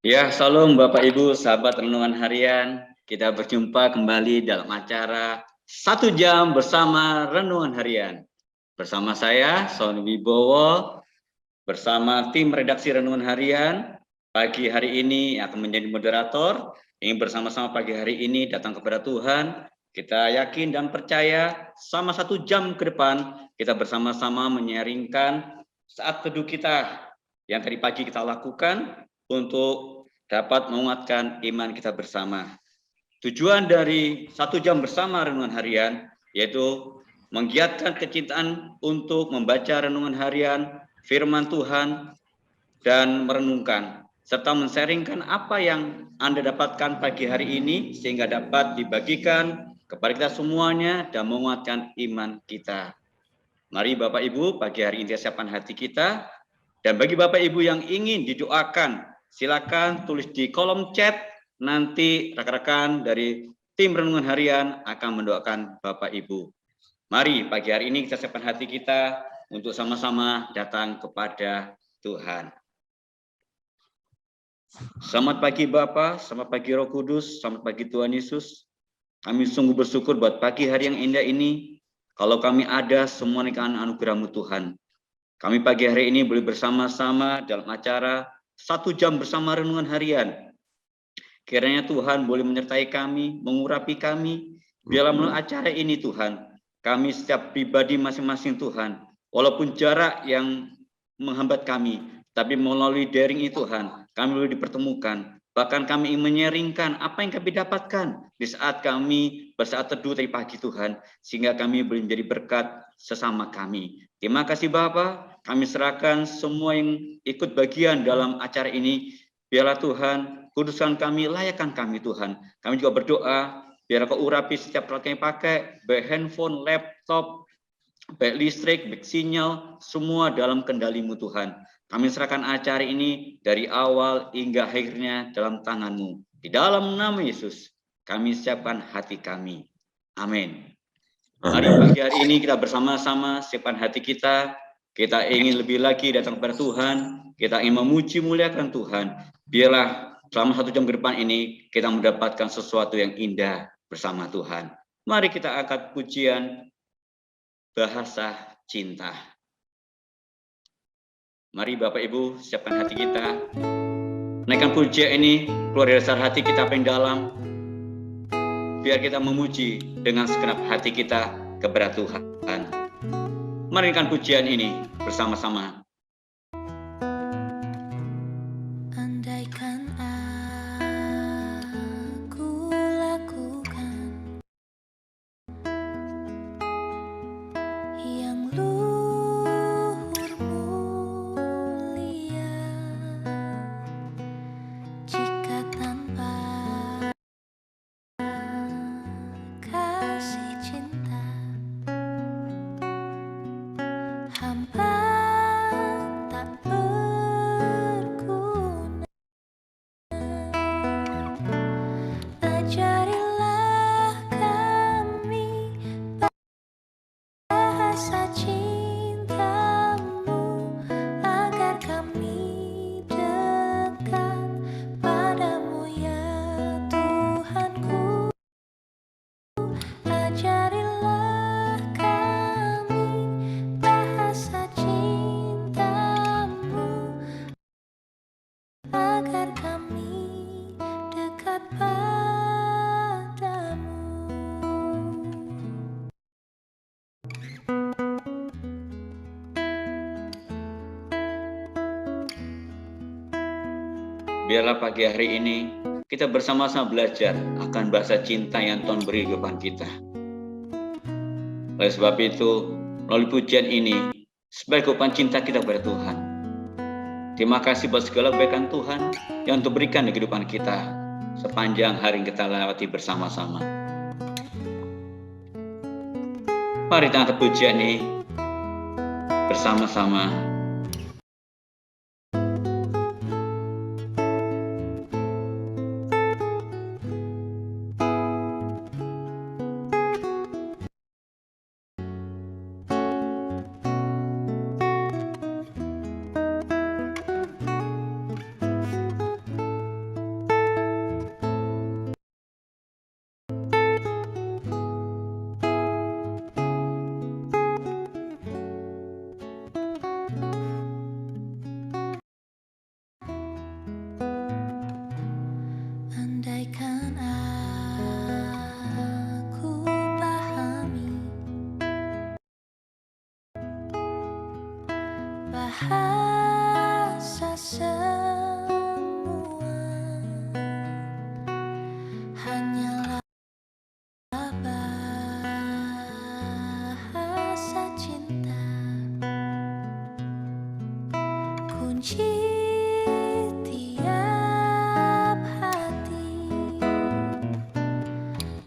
Ya, salam Bapak Ibu, sahabat renungan harian. Kita berjumpa kembali dalam acara 1 jam bersama renungan harian. Bersama saya, Sony Wibowo, bersama tim redaksi renungan harian. Pagi hari ini akan menjadi moderator. Ingin bersama-sama pagi hari ini datang kepada Tuhan. Kita yakin dan percaya sama 1 jam ke depan kita bersama-sama menyaringkan saat teduh kita yang tadi pagi kita lakukan untuk dapat menguatkan iman kita bersama. Tujuan dari 1 jam bersama renungan harian yaitu menggiatkan kecintaan untuk membaca renungan harian, firman Tuhan, dan merenungkan, serta men-sharingkan apa yang Anda dapatkan pagi hari ini sehingga dapat dibagikan kepada kita semuanya dan menguatkan iman kita. Mari Bapak Ibu, pagi hari ini siapkan hati kita. Dan bagi Bapak Ibu yang ingin didoakan, silakan tulis di kolom chat. Nanti rekan-rekan dari tim renungan harian akan mendoakan Bapak Ibu. Mari pagi hari ini kita siapkan hati kita untuk sama-sama datang kepada Tuhan. Selamat pagi Bapak, selamat pagi Roh Kudus, selamat pagi Tuhan Yesus. Kami sungguh bersyukur buat pagi hari yang indah ini. Kalau kami ada semua karena anugerah-Mu Tuhan. Kami pagi hari ini boleh bersama-sama dalam acara 1 jam bersama renungan harian. Kiranya Tuhan boleh menyertai kami, mengurapi kami. Biarlah melalui acara ini Tuhan, kami setiap pribadi masing-masing Tuhan, walaupun jarak yang menghambat kami, tapi melalui daring itu Tuhan, kami boleh dipertemukan. Bahkan kami ingin menyaringkan apa yang kami dapatkan di saat kami bersaat teduh tadi pagi Tuhan, sehingga kami boleh menjadi berkat sesama kami. Terima kasih Bapa. Kami serahkan semua yang ikut bagian dalam acara ini. Biarlah Tuhan, kuduskan kami, layakkan kami Tuhan. Kami juga berdoa, biar Kau urapi setiap peralatan yang pakai, baik handphone, laptop, baik listrik, baik sinyal, semua dalam kendali-Mu Tuhan. Kami serahkan acara ini dari awal hingga akhirnya dalam tangan-Mu. Di dalam nama Yesus, kami siapkan hati kami. Amin. Mari pagi hari ini kita bersama-sama siapkan hati kita. Kita ingin lebih lagi datang kepada Tuhan. Kita ingin memuji muliakan Tuhan. Biarlah selama 1 jam ke depan ini kita mendapatkan sesuatu yang indah bersama Tuhan. Mari kita angkat pujian bahasa cinta. Mari Bapak Ibu siapkan hati kita. Naikkan pujian ini keluar dari dasar hati kita paling dalam. Biar kita memuji dengan segenap hati kita kepada Tuhan. Mari naikkan pujian ini bersama-sama. Andaikan aku lakukan yang luhur mulia, jika tanpa kasih cinta hamba tak berguna. Ajarilah kami bahasa cinta-Mu agar kami dekat padamu ya Tuhanku. Ajarilah kami bahasa cinta-Mu agar kami dekat padamu. Biarlah pagi hari ini kita bersama-sama belajar akan bahasa cinta yang Tuhan beri kehidupan kita. Oleh sebab itu, melalui pujian ini, sebagai ungkapan cinta kita kepada Tuhan. Terima kasih buat segala kebaikan Tuhan yang untuk berikan di kehidupan kita sepanjang hari yang kita lewati bersama-sama. Mari kita angkat pujian ini bersama-sama. kunci tiap hati.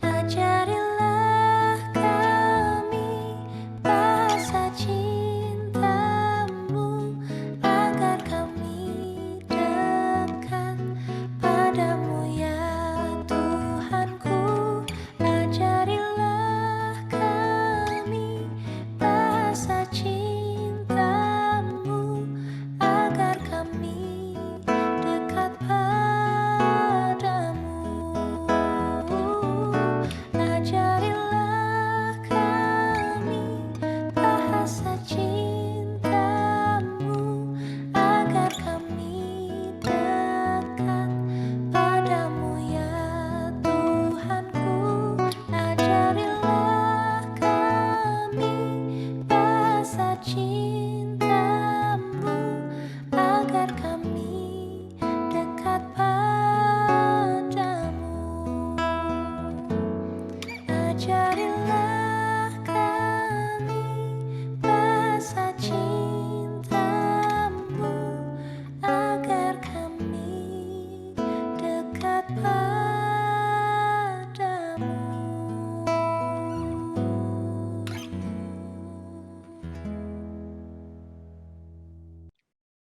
Ajarilah kami bahasa cinta-Mu agar kami dekat padamu ya Tuhanku. Ajarilah kami bahasa cinta-Mu agar kami dekat padamu. Ajarilah kami bahasa cinta-Mu agar kami dekat padamu ya Tuhanku. Ajarilah kami bahasa cinta-Mu agar kami dekat padamu. Ajarilah kami bahasa cinta-Mu agar kami dekat padamu.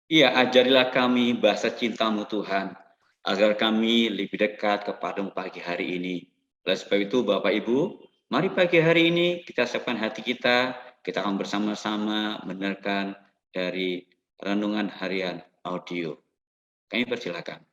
Iya, ajarilah kami bahasa cinta-Mu Tuhan, agar kami lebih dekat kepadamu pagi hari ini. Oleh sebab itu, Bapak Ibu, mari pagi hari ini kita siapkan hati kita akan bersama-sama mendengarkan dari renungan harian audio. Kami persilakan.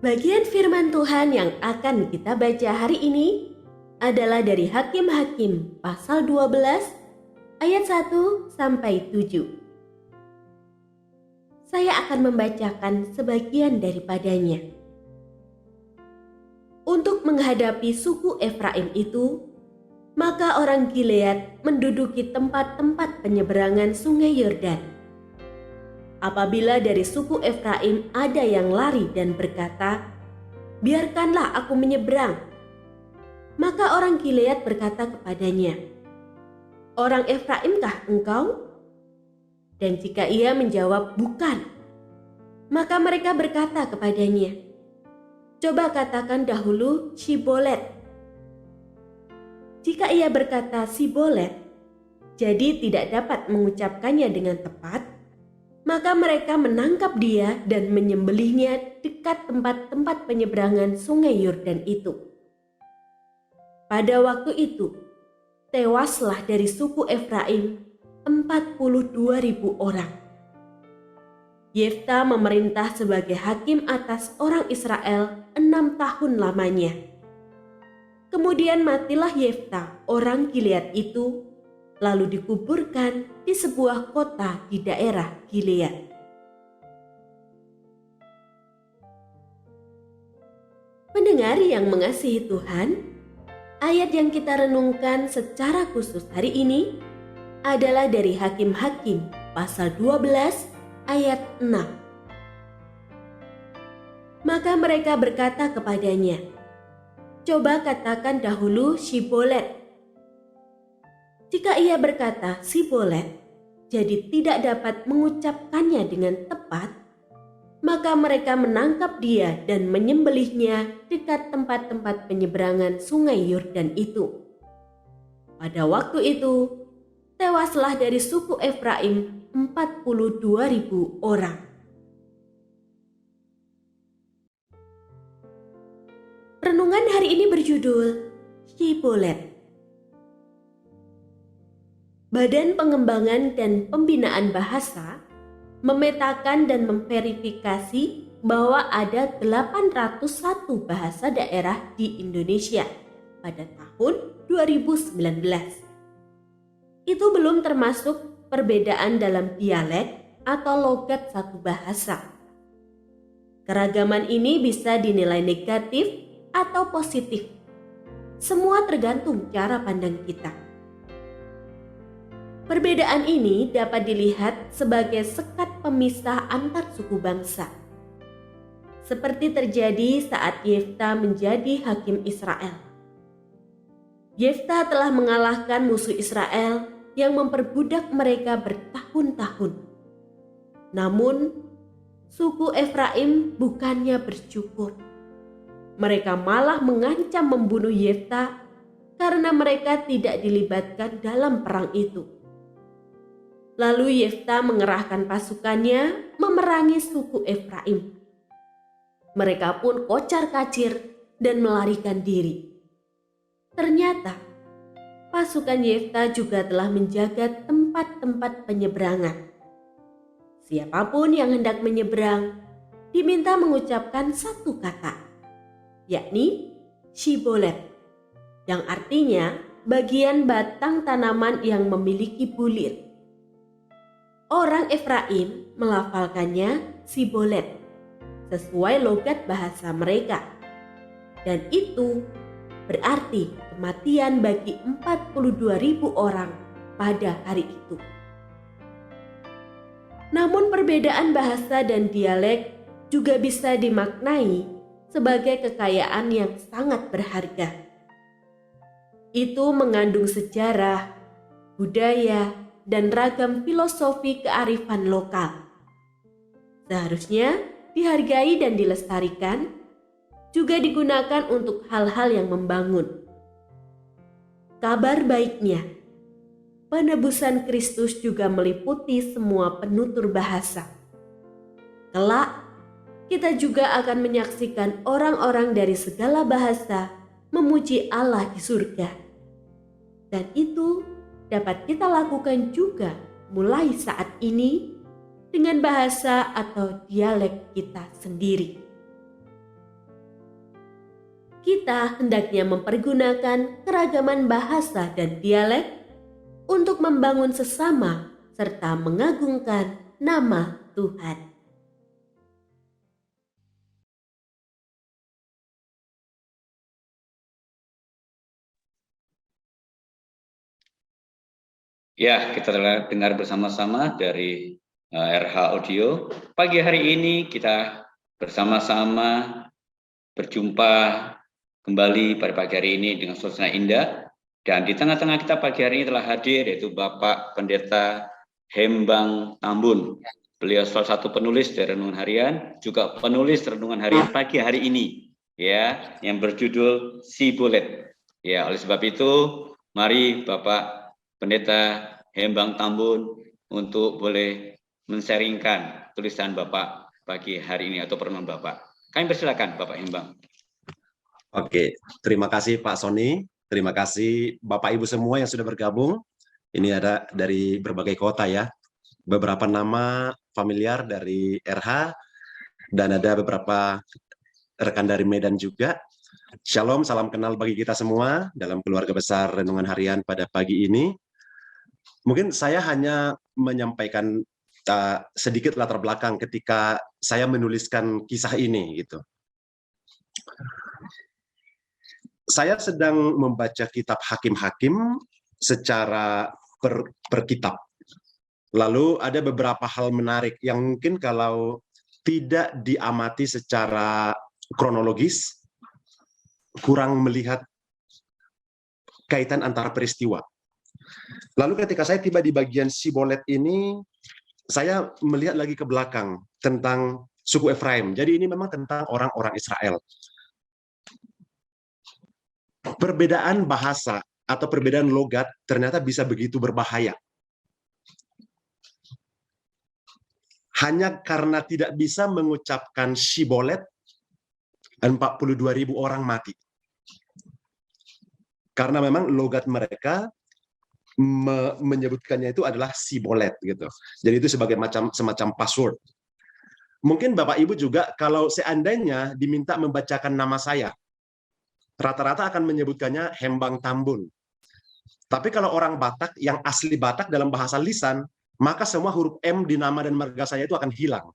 Bagian firman Tuhan yang akan kita baca hari ini adalah dari Hakim-Hakim pasal 12 ayat 1 sampai 7. Saya akan membacakan sebagian daripadanya. Untuk menghadapi suku Efraim itu, maka orang Gilead menduduki tempat-tempat penyeberangan sungai Yordan. Apabila dari suku Efraim ada yang lari dan berkata, "Biarkanlah aku menyeberang," maka orang Gilead berkata kepadanya, "Orang Efraimkah engkau?" Dan jika ia menjawab, "Bukan," maka mereka berkata kepadanya, "Coba katakan dahulu Sibolet." Jika ia berkata Sibolet, jadi tidak dapat mengucapkannya dengan tepat, maka mereka menangkap dia dan menyembelihnya dekat tempat-tempat penyeberangan sungai Yordan itu. Pada waktu itu, tewaslah dari suku Efraim 42.000 orang. Yefta memerintah sebagai hakim atas orang Israel 6 tahun lamanya. Kemudian matilah Yefta, orang Gilead itu, lalu dikuburkan di sebuah kota di daerah Gilead. Pendengar yang mengasihi Tuhan, ayat yang kita renungkan secara khusus hari ini adalah dari Hakim-Hakim pasal 12 ayat 6. Maka mereka berkata kepadanya, "Coba katakan dahulu Sibolet." Jika ia berkata Sibolet, jadi tidak dapat mengucapkannya dengan tepat, maka mereka menangkap dia dan menyembelihnya dekat tempat-tempat penyeberangan sungai Yordan itu. Pada waktu itu, tewaslah dari suku Efraim 42.000 orang. Renungan hari ini berjudul Sibolet. Badan Pengembangan dan Pembinaan Bahasa memetakan dan memverifikasi bahwa ada 801 bahasa daerah di Indonesia pada tahun 2019. Itu belum termasuk perbedaan dalam dialek atau logat satu bahasa. Keragaman ini bisa dinilai negatif atau positif. Semua tergantung cara pandang kita. Perbedaan ini dapat dilihat sebagai sekat pemisah antar suku bangsa. Seperti terjadi saat Yefta menjadi hakim Israel. Yefta telah mengalahkan musuh Israel yang memperbudak mereka bertahun-tahun. Namun, suku Efraim bukannya bersyukur. Mereka malah mengancam membunuh Yefta karena mereka tidak dilibatkan dalam perang itu. Lalu Yefta mengerahkan pasukannya memerangi suku Efraim. Mereka pun kocar-kacir dan melarikan diri. Ternyata pasukan Yefta juga telah menjaga tempat-tempat penyeberangan. Siapapun yang hendak menyeberang diminta mengucapkan satu kata, yakni Shibolet, yang artinya bagian batang tanaman yang memiliki bulir. Orang Efraim melafalkannya Sibolet sesuai logat bahasa mereka. Dan itu berarti kematian bagi 42.000 orang pada hari itu. Namun perbedaan bahasa dan dialek juga bisa dimaknai sebagai kekayaan yang sangat berharga. Itu mengandung sejarah, budaya, dan ragam filosofi kearifan lokal. Seharusnya dihargai dan dilestarikan, juga digunakan untuk hal-hal yang membangun. Kabar baiknya, penebusan Kristus juga meliputi semua penutur bahasa. Kelak, kita juga akan menyaksikan orang-orang dari segala bahasa memuji Allah di surga. Dan itu dapat kita lakukan juga mulai saat ini dengan bahasa atau dialek kita sendiri. Kita hendaknya mempergunakan keragaman bahasa dan dialek untuk membangun sesama serta mengagungkan nama Tuhan. Ya, kita telah dengar bersama-sama dari RH Audio. Pagi hari ini kita bersama-sama berjumpa kembali pada pagi hari ini dengan suasana indah. Dan di tengah-tengah kita pagi hari ini telah hadir yaitu Bapak Pendeta Hembang Tambun. Beliau salah satu penulis dari Renungan Harian, juga penulis Renungan Harian pagi hari ini, ya, yang berjudul Sibolet. Ya, oleh sebab itu, mari Bapak Pendeta Hembang Tambun untuk boleh men-sharingkan tulisan Bapak pagi hari ini atau perenungan Bapak. Kami persilakan Bapak Hembang. Oke, terima kasih Pak Sony, terima kasih Bapak Ibu semua yang sudah bergabung. Ini ada dari berbagai kota ya, beberapa nama familiar dari RH dan ada beberapa rekan dari Medan juga. Shalom, salam kenal bagi kita semua dalam keluarga besar Renungan Harian pada pagi ini. Mungkin saya hanya menyampaikan sedikit latar belakang ketika saya menuliskan kisah ini gitu. Saya sedang membaca kitab Hakim-Hakim secara per kitab. Lalu ada beberapa hal menarik yang mungkin kalau tidak diamati secara kronologis, kurang melihat kaitan antara peristiwa. Lalu ketika saya tiba di bagian Sibolet ini, saya melihat lagi ke belakang tentang suku Efraim. Jadi ini memang tentang orang-orang Israel. Perbedaan bahasa atau perbedaan logat ternyata bisa begitu berbahaya. Hanya karena tidak bisa mengucapkan Sibolet, 42.000 orang mati. Karena memang logat mereka menyebutkannya itu adalah Sibolet gitu. Jadi itu sebagai semacam password. Mungkin Bapak Ibu juga kalau seandainya diminta membacakan nama saya, rata-rata akan menyebutkannya Hembang Tambun. Tapi kalau orang Batak yang asli Batak dalam bahasa lisan, maka semua huruf M di nama dan marga saya itu akan hilang.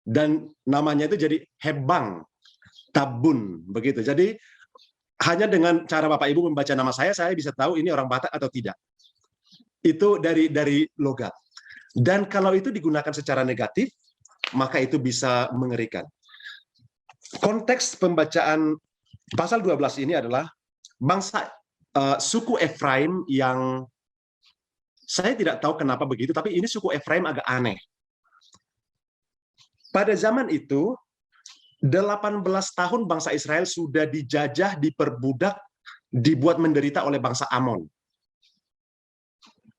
Dan namanya itu jadi Hebang Tabun begitu. Jadi hanya dengan cara Bapak Ibu membaca nama saya bisa tahu ini orang Batak atau tidak. Itu dari logat. Dan kalau itu digunakan secara negatif, maka itu bisa mengerikan. Konteks pembacaan pasal 12 ini adalah bangsa suku Efraim yang saya tidak tahu kenapa begitu, tapi ini suku Efraim agak aneh. Pada zaman itu, 18 tahun bangsa Israel sudah dijajah, diperbudak, dibuat menderita oleh bangsa Amon.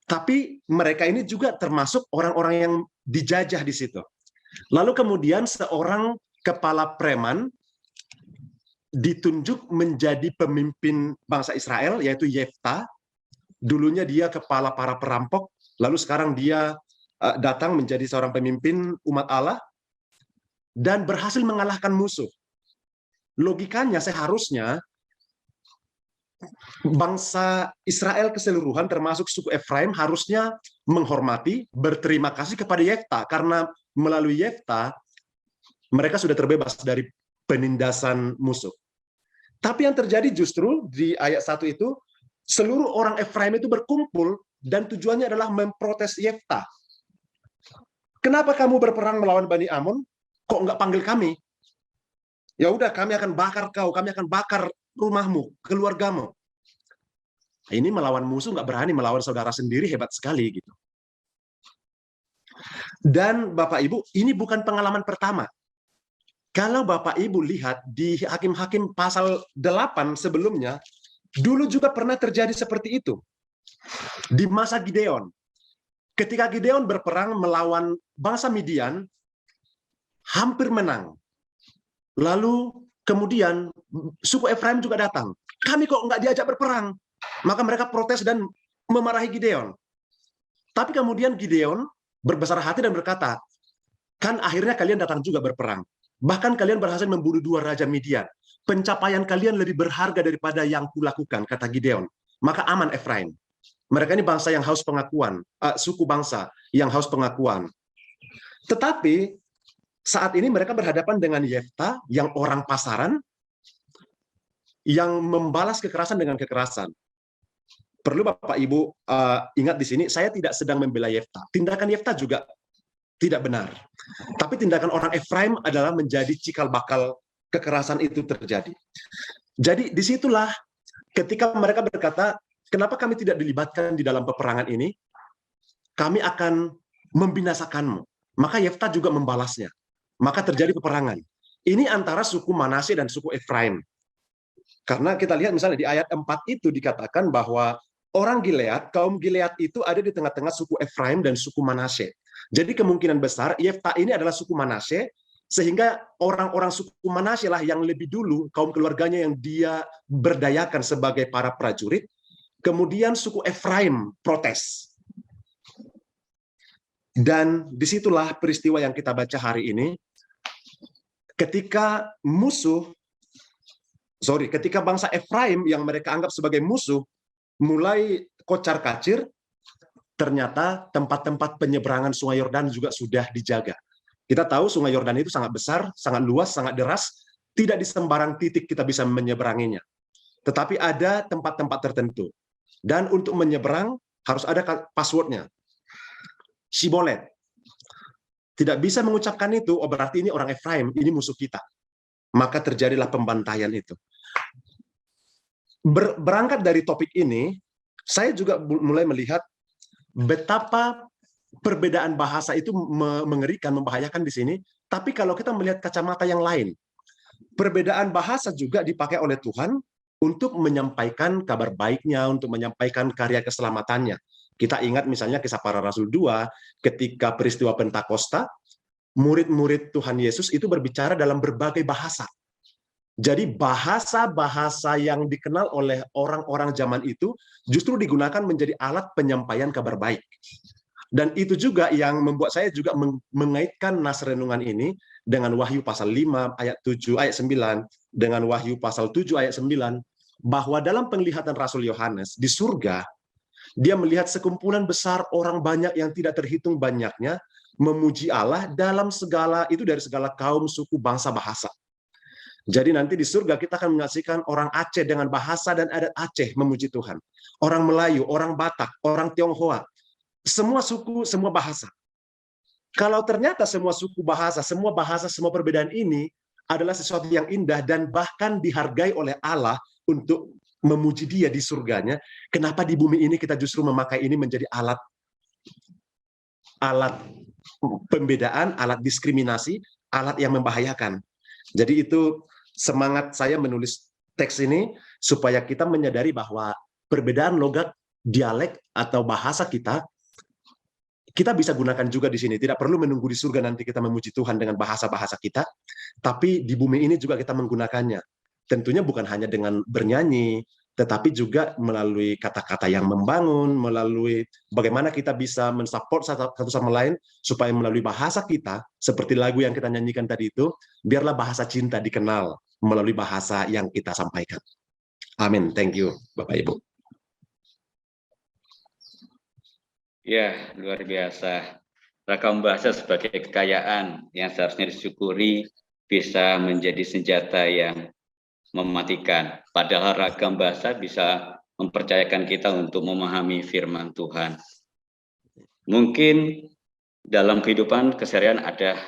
Tapi mereka ini juga termasuk orang-orang yang dijajah di situ. Lalu kemudian seorang kepala preman ditunjuk menjadi pemimpin bangsa Israel, yaitu Yefta. Dulunya dia kepala para perampok, lalu sekarang dia datang menjadi seorang pemimpin umat Allah dan berhasil mengalahkan musuh. Logikanya seharusnya bangsa Israel keseluruhan termasuk suku Efraim harusnya menghormati, berterima kasih kepada Yefta, karena melalui Yefta mereka sudah terbebas dari penindasan musuh. Tapi yang terjadi justru di ayat 1 itu, seluruh orang Efraim itu berkumpul dan tujuannya adalah memprotes Yefta. Kenapa kamu berperang melawan Bani Amon? Kok nggak panggil kami? Ya udah, kami akan bakar kau, kami akan bakar rumahmu, keluargamu. Ini melawan musuh nggak berani, melawan saudara sendiri hebat sekali gitu. Dan Bapak Ibu, ini bukan pengalaman pertama. Kalau Bapak Ibu lihat di Hakim-Hakim pasal 8 sebelumnya, dulu juga pernah terjadi seperti itu. Di masa Gideon. Ketika Gideon berperang melawan bangsa Midian, hampir menang. Lalu kemudian suku Efraim juga datang. Kami kok nggak diajak berperang? Maka mereka protes dan memarahi Gideon. Tapi kemudian Gideon berbesar hati dan berkata, kan akhirnya kalian datang juga berperang. Bahkan kalian berhasil membunuh 2 raja Midian. Pencapaian kalian lebih berharga daripada yang kulakukan, kata Gideon. Maka aman Efraim. Mereka ini bangsa yang haus pengakuan, suku bangsa yang haus pengakuan. Tetapi saat ini mereka berhadapan dengan Yefta yang orang pasaran, yang membalas kekerasan dengan kekerasan. Perlu Bapak Ibu ingat di sini, saya tidak sedang membela Yefta. Tindakan Yefta juga tidak benar. Tapi tindakan orang Efraim adalah menjadi cikal bakal kekerasan itu terjadi. Jadi disitulah ketika mereka berkata, kenapa kami tidak dilibatkan di dalam peperangan ini? Kami akan membinasakanmu. Maka Yefta juga membalasnya. Maka terjadi peperangan. Ini antara suku Manasye dan suku Efraim. Karena kita lihat misalnya di ayat 4 itu dikatakan bahwa orang Gilead, kaum Gilead itu ada di tengah-tengah suku Efraim dan suku Manasye. Jadi kemungkinan besar Yefta ini adalah suku Manasye, sehingga orang-orang suku Manasye lah yang lebih dulu, kaum keluarganya yang dia berdayakan sebagai para prajurit. Kemudian suku Efraim protes. Dan disitulah peristiwa yang kita baca hari ini. Ketika bangsa Efraim yang mereka anggap sebagai musuh mulai kocar-kacir, ternyata tempat-tempat penyeberangan Sungai Yordan juga sudah dijaga. Kita tahu Sungai Yordan itu sangat besar, sangat luas, sangat deras, tidak di sembarang titik kita bisa menyeberanginya. Tetapi ada tempat-tempat tertentu. Dan untuk menyeberang harus ada passwordnya. Shibolet. Tidak bisa mengucapkan itu, oh berarti ini orang Efraim, ini musuh kita. Maka terjadilah pembantaian itu. Berangkat dari topik ini, saya juga mulai melihat betapa perbedaan bahasa itu mengerikan, membahayakan di sini. Tapi kalau kita melihat kacamata yang lain, perbedaan bahasa juga dipakai oleh Tuhan untuk menyampaikan kabar baiknya, untuk menyampaikan karya keselamatannya. Kita ingat misalnya Kisah Para Rasul 2, ketika peristiwa Pentakosta, murid-murid Tuhan Yesus itu berbicara dalam berbagai bahasa. Jadi bahasa-bahasa yang dikenal oleh orang-orang zaman itu justru digunakan menjadi alat penyampaian kabar baik. Dan itu juga yang membuat saya juga mengaitkan nas renungan ini dengan Wahyu pasal 5 ayat 7 ayat 9 dengan Wahyu pasal 7 ayat 9, bahwa dalam penglihatan Rasul Yohanes di surga dia melihat sekumpulan besar orang banyak yang tidak terhitung banyaknya memuji Allah dalam segala itu, dari segala kaum, suku, bangsa, bahasa. Jadi nanti di surga kita akan menyaksikan orang Aceh dengan bahasa dan adat Aceh memuji Tuhan. Orang Melayu, orang Batak, orang Tionghoa, semua suku, semua bahasa. Kalau ternyata semua suku bahasa, semua perbedaan ini adalah sesuatu yang indah dan bahkan dihargai oleh Allah untuk memuji Dia di surganya, kenapa di bumi ini kita justru memakai ini menjadi alat pembedaan, alat diskriminasi, alat yang membahayakan. Jadi itu semangat saya menulis teks ini supaya kita menyadari bahwa perbedaan logat, dialek atau bahasa kita bisa gunakan juga di sini. Tidak perlu menunggu di surga nanti kita memuji Tuhan dengan bahasa-bahasa kita, tapi di bumi ini juga kita menggunakannya. Tentunya bukan hanya dengan bernyanyi, tetapi juga melalui kata-kata yang membangun, melalui bagaimana kita bisa mensupport satu sama lain, supaya melalui bahasa kita, seperti lagu yang kita nyanyikan tadi itu, biarlah bahasa cinta dikenal melalui bahasa yang kita sampaikan. Amin. Thank you, Bapak Ibu. Ya, luar biasa. Ragam bahasa sebagai kekayaan yang seharusnya disyukuri bisa menjadi senjata yang mematikan. Padahal ragam bahasa bisa mempercayakan kita untuk memahami firman Tuhan. Mungkin dalam kehidupan keseharian ada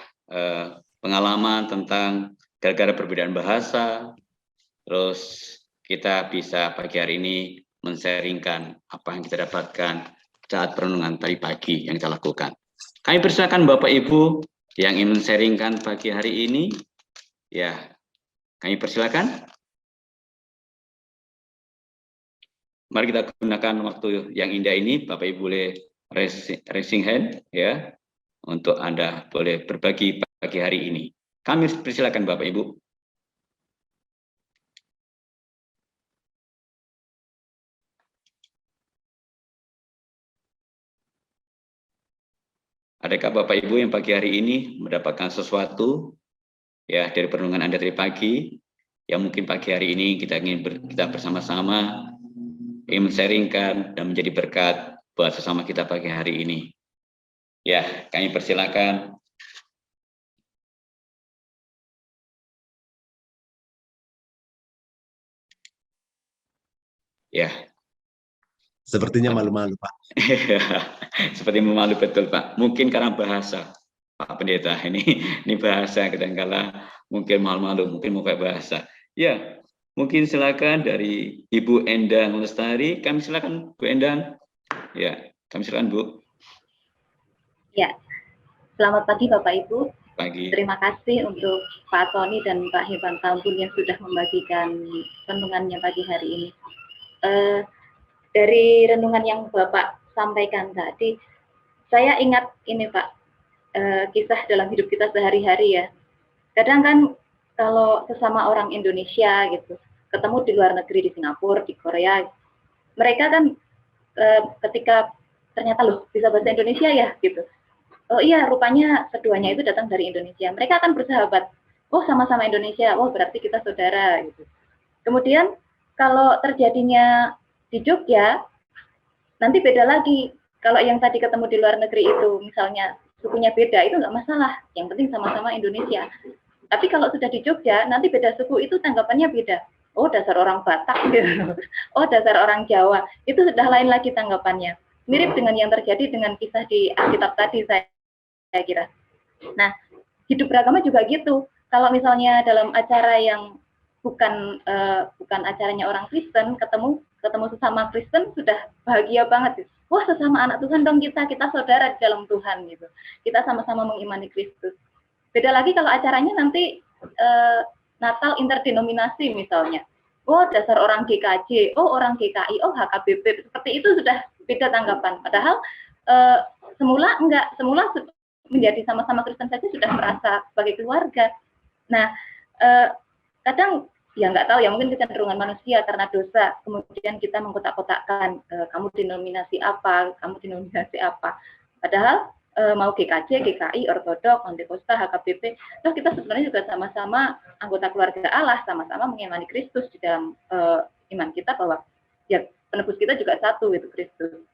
pengalaman tentang gara-gara perbedaan bahasa, terus kita bisa pagi hari ini men-sharingkan apa yang kita dapatkan saat perenungan tadi pagi yang kita lakukan. Kami persilakan Bapak Ibu yang ingin men-sharingkan pagi hari ini, ya kami persilakan. Mari kita gunakan waktu yang indah ini, Bapak Ibu boleh raising hand ya, untuk Anda boleh berbagi pagi hari ini. Kami persilakan Bapak Ibu. Adakah Bapak Ibu yang pagi hari ini mendapatkan sesuatu ya dari perenungan Anda dari pagi, yang mungkin pagi hari ini kita bersama-sama ingin men-sharingkan dan menjadi berkat buat sesama kita pagi hari ini. Ya, kami persilakan. Ya. Sepertinya malu-malu, Pak. Seperti memalu, betul Pak. Mungkin karena bahasa, Pak Pendeta. Ini bahasa kadang-kala mungkin malu-malu, mungkin mau pakai bahasa. Ya, mungkin silakan dari Ibu Endang Lestari. Kami silakan Bu Endang. Ya, kami silakan Bu. Ya, selamat pagi Bapak Ibu. Pagi. Terima kasih untuk Pak Tony dan Pak Heban Tambun yang sudah membagikan renungannya pagi hari ini. Dari renungan yang Bapak sampaikan tadi, saya ingat ini Pak, kisah dalam hidup kita sehari-hari ya. Kadang kan kalau sesama orang Indonesia gitu, ketemu di luar negeri, di Singapura, di Korea, mereka kan ketika ternyata loh bisa bahasa Indonesia ya gitu. Oh iya, rupanya keduanya itu datang dari Indonesia. Mereka akan bersahabat. Oh sama-sama Indonesia, oh berarti kita saudara gitu. Kemudian kalau terjadinya di Jogja, nanti beda lagi. Kalau yang tadi ketemu di luar negeri itu, misalnya sukunya beda, itu nggak masalah. Yang penting sama-sama Indonesia. Tapi kalau sudah di Jogja, nanti beda suku itu tanggapannya beda. Oh dasar orang Batak, gitu. Oh dasar orang Jawa. Itu sudah lain lagi tanggapannya. Mirip dengan yang terjadi dengan kisah di Alkitab tadi, saya kira. Nah, hidup beragama juga gitu. Kalau misalnya dalam acara yang bukan acaranya orang Kristen, ketemu sesama Kristen sudah bahagia banget. Wah sesama anak Tuhan dong kita saudara di dalam Tuhan gitu. Kita sama-sama mengimani Kristus. Beda lagi kalau acaranya nanti Natal interdenominasi misalnya. Oh dasar orang GKJ, oh orang GKI, oh HKBP, seperti itu sudah beda tanggapan. Padahal semula menjadi sama-sama Kristen saja sudah merasa sebagai keluarga. Nah kadang ya nggak tahu ya, mungkin kecenderungan manusia karena dosa, kemudian kita mengkotak-kotakkan kamu denominasi apa, padahal mau GKJ, GKI, Ortodok, Pentakosta, HKBP, terus kita sebenarnya juga sama-sama anggota keluarga Allah, sama-sama mengimani Kristus di dalam iman kita, bahwa ya penebus kita juga satu, itu Kristus.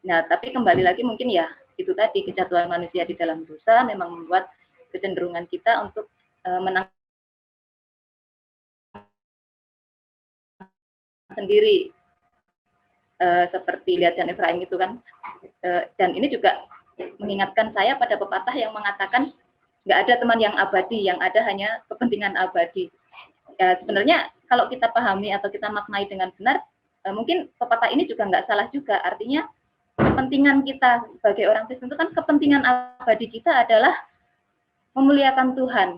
Nah tapi kembali lagi mungkin ya itu tadi, kejatuhan manusia di dalam dosa memang membuat kecenderungan kita untuk menang sendiri. seperti Lihat dan Efraim itu kan. Dan ini juga mengingatkan saya pada pepatah yang mengatakan nggak ada teman yang abadi, yang ada hanya kepentingan abadi. Sebenarnya kalau kita pahami atau kita maknai dengan benar, mungkin pepatah ini juga nggak salah juga. Artinya kepentingan kita sebagai orang Kristen itu kan kepentingan abadi kita adalah memuliakan Tuhan,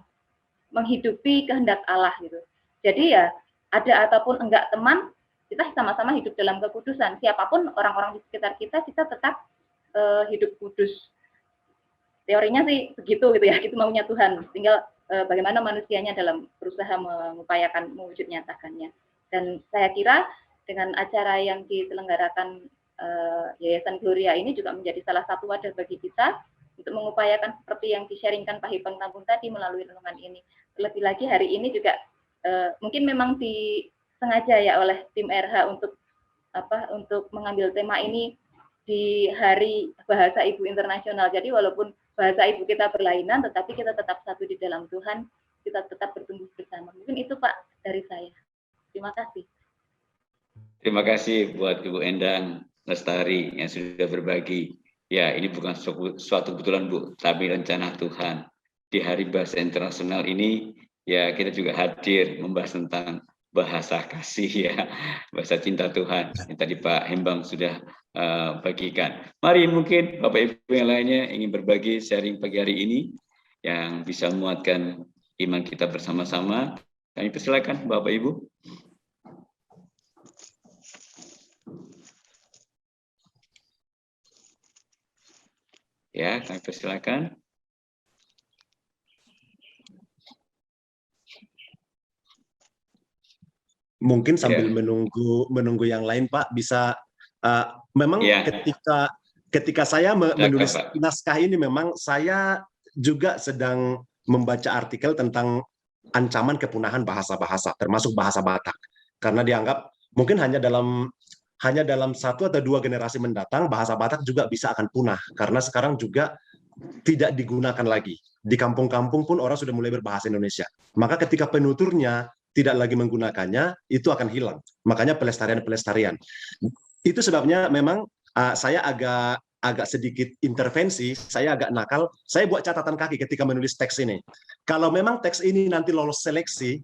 menghidupi kehendak Allah gitu. Jadi ya ada ataupun enggak teman, kita sama-sama hidup dalam kekudusan. Siapapun orang-orang di sekitar kita, kita tetap hidup kudus. Teorinya sih begitu gitu ya, itu maunya Tuhan. Tinggal bagaimana manusianya dalam berusaha mengupayakan mewujud nyatakannya. Dan saya kira dengan acara yang diselenggarakan Yayasan Gloria ini juga menjadi salah satu wadah bagi kita untuk mengupayakan seperti yang di-sharingkan Pak Hipeng Tampung tadi melalui renungan ini. Lebih lagi hari ini juga mungkin memang disengaja ya oleh tim RH untuk mengambil tema ini di Hari Bahasa Ibu Internasional. Jadi walaupun bahasa ibu kita berlainan, tetapi kita tetap satu di dalam Tuhan, kita tetap bertumbuh bersama. Mungkin itu Pak dari saya. Terima kasih. Terima kasih buat Ibu Endang Lestari yang sudah berbagi. Ya, ini bukan suatu kebetulan Bu, tapi rencana Tuhan. Di Hari Bahasa Internasional ini, ya kita juga hadir membahas tentang bahasa kasih ya, bahasa cinta Tuhan yang tadi Pak Hembang sudah bagikan. Mari mungkin Bapak Ibu yang lainnya ingin berbagi sharing pagi hari ini yang bisa menguatkan iman kita bersama-sama. Kami persilakan Bapak Ibu. Ya, kami persilakan. Mungkin sambil menunggu yang lain Pak, bisa memang ketika saya menulis naskah ini, memang saya juga sedang membaca artikel tentang ancaman kepunahan bahasa-bahasa, termasuk bahasa Batak, karena dianggap mungkin hanya dalam 1 atau 2 generasi mendatang bahasa Batak juga bisa akan punah, karena sekarang juga tidak digunakan lagi. Di kampung-kampung pun orang sudah mulai berbahasa Indonesia. Maka ketika penuturnya tidak lagi menggunakannya, itu akan hilang. Makanya pelestarian. Itu sebabnya memang saya agak sedikit intervensi, saya agak nakal, saya buat catatan kaki ketika menulis teks ini. Kalau memang teks ini nanti lolos seleksi,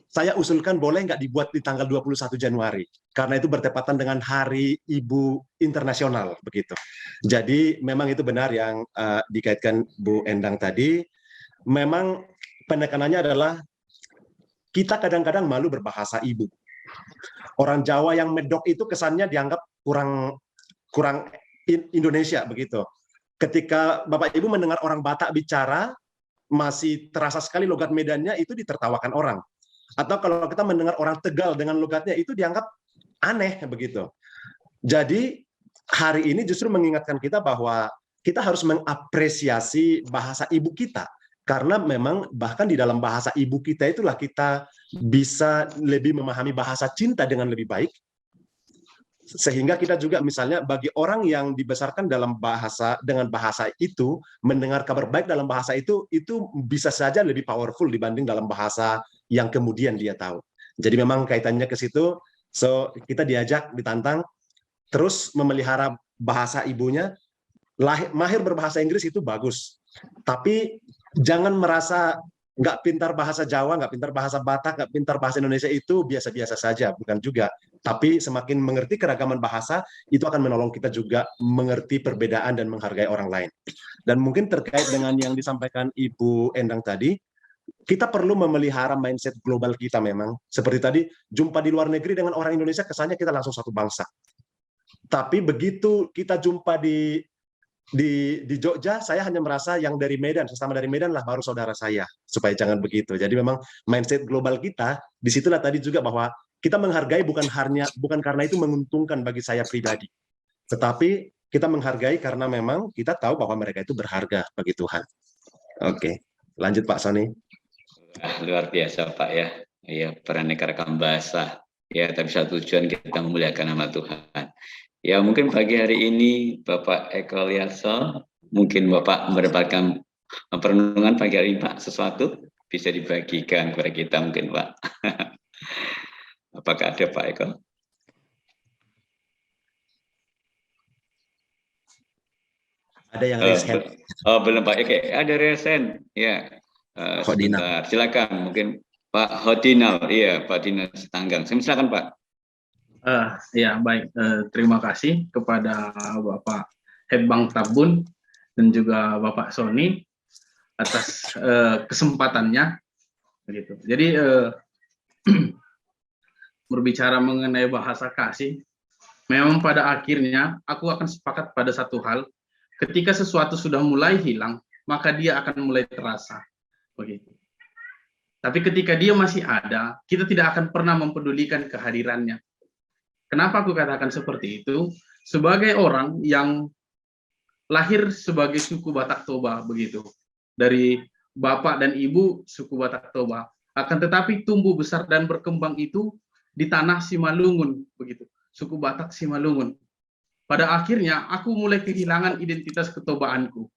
saya usulkan boleh nggak dibuat di tanggal 21 Januari, karena itu bertepatan dengan Hari Ibu Internasional, begitu. Jadi memang itu benar yang dikaitkan Bu Endang tadi, memang penekanannya adalah kita kadang-kadang malu berbahasa ibu. Orang Jawa yang medok itu kesannya dianggap kurang Indonesia begitu. Ketika Bapak Ibu mendengar orang Batak bicara, masih terasa sekali logat Medannya, itu ditertawakan orang. Atau kalau kita mendengar orang Tegal dengan logatnya, itu dianggap aneh begitu. Jadi hari ini justru mengingatkan kita bahwa kita harus mengapresiasi bahasa ibu kita. Karena memang bahkan di dalam bahasa ibu kita itulah kita bisa lebih memahami bahasa cinta dengan lebih baik. Sehingga kita juga misalnya bagi orang yang dibesarkan dengan bahasa itu, mendengar kabar baik dalam bahasa itu bisa saja lebih powerful dibanding dalam bahasa yang kemudian dia tahu. Jadi memang kaitannya ke situ, so kita ditantang terus memelihara bahasa ibunya. Mahir berbahasa Inggris itu bagus, tapi jangan merasa nggak pintar bahasa Jawa, nggak pintar bahasa Batak, nggak pintar bahasa Indonesia itu biasa-biasa saja, bukan juga. Tapi semakin mengerti keragaman bahasa, itu akan menolong kita juga mengerti perbedaan dan menghargai orang lain. Dan mungkin terkait dengan yang disampaikan Ibu Endang tadi, kita perlu memelihara mindset global kita memang. Seperti tadi, jumpa di luar negeri dengan orang Indonesia, kesannya kita langsung satu bangsa. Tapi begitu kita jumpa di Jogja, saya hanya merasa yang dari Medan, sesama dari Medan lah baru saudara saya, supaya jangan begitu. Jadi memang mindset global kita, disitulah tadi juga bahwa kita menghargai bukan karena itu menguntungkan bagi saya pribadi, tetapi kita menghargai karena memang kita tahu bahwa mereka itu berharga bagi Tuhan. Oke, lanjut Pak Sony. Luar biasa Pak ya, ya beraneka ragam bahasa, ya tapi satu tujuan kita memuliakan nama Tuhan. Ya mungkin pagi hari ini Bapak Eko Liarso, mungkin Bapak mendapatkan perenungan pagi hari ini Pak, sesuatu bisa dibagikan kepada kita mungkin Pak. Apakah ada Pak Eko? Ada yang Oh, raise hand. belum Pak. Oke, ada resen. Ya, Hodina. sebentar. Silakan. Mungkin Pak Hodinal. Iya, Pak Dinal Setanggang. Silakan Pak. Ya baik, terima kasih kepada Bapak Hebang Tabun dan juga Bapak Sony atas kesempatannya. Begitu. Jadi berbicara mengenai bahasa kasih, memang pada akhirnya aku akan sepakat pada satu hal. Ketika sesuatu sudah mulai hilang, maka dia akan mulai terasa. Begitu. Tapi ketika dia masih ada, kita tidak akan pernah mempedulikan kehadirannya. Kenapa aku katakan seperti itu? Sebagai orang yang lahir sebagai suku Batak Toba, begitu. Dari bapak dan ibu suku Batak Toba. Akan tetapi tumbuh besar dan berkembang itu di tanah Simalungun, begitu. Suku Batak Simalungun. Pada akhirnya aku mulai kehilangan identitas ketobaanku.